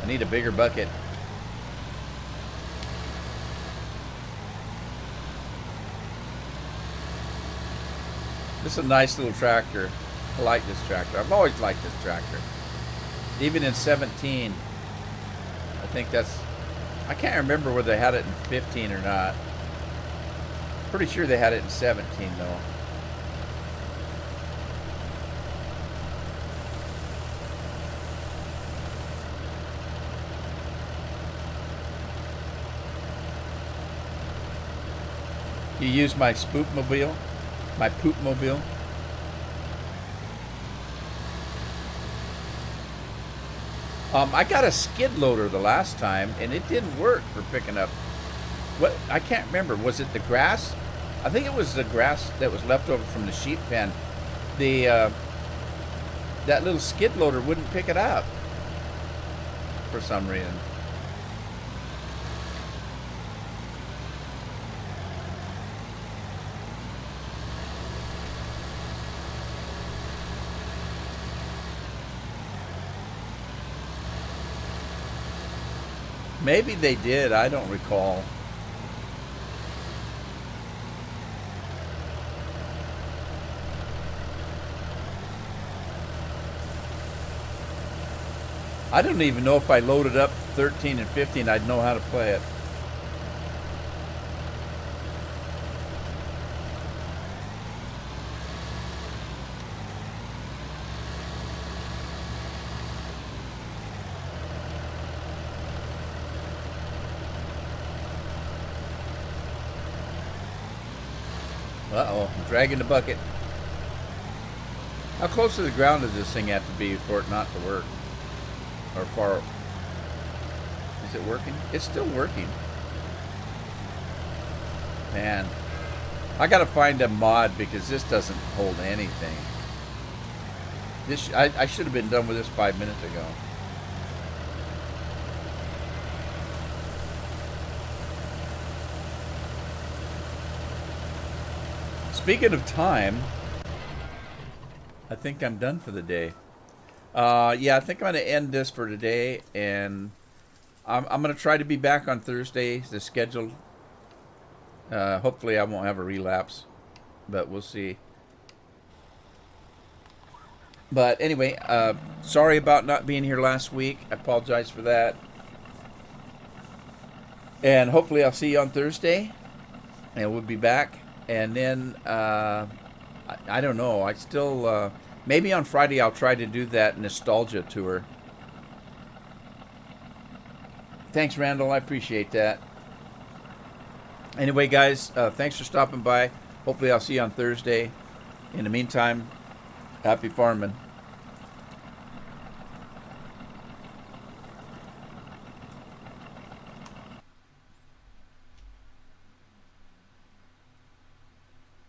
need a bigger bucket. This is a nice little tractor. I like this tractor. I've always liked this tractor. Even in 17, I think that's... I can't remember whether they had it in 15 or not. Pretty sure they had it in 17, though. You use my spookmobile, my poopmobile. I got a skid loader the last time, and it didn't work for picking up. What, I can't remember. Was it the grass? I think it was the grass that was left over from the sheep pen. The that little skid loader wouldn't pick it up for some reason. Maybe they did. I don't recall. I don't even know if I loaded up 13 and 15, I'd know how to play it. Uh-oh, I'm dragging the bucket. How close to the ground does this thing have to be for it not to work? Or far? Is it working? It's still working. Man, I gotta find a mod because this doesn't hold anything. This I should have been done with this 5 minutes ago. Speaking of time, I think I'm done for the day. Yeah, I think I'm going to end this for today, and I'm going to try to be back on Thursday, the schedule. Hopefully I won't have a relapse, but we'll see. But anyway, sorry about not being here last week. I apologize for that. And hopefully I'll see you on Thursday, and we'll be back. And then, I don't know, I still... maybe on Friday I'll try to do that nostalgia tour. Thanks, Randall. I appreciate that. Anyway, guys, thanks for stopping by. Hopefully I'll see you on Thursday. In the meantime, happy farming.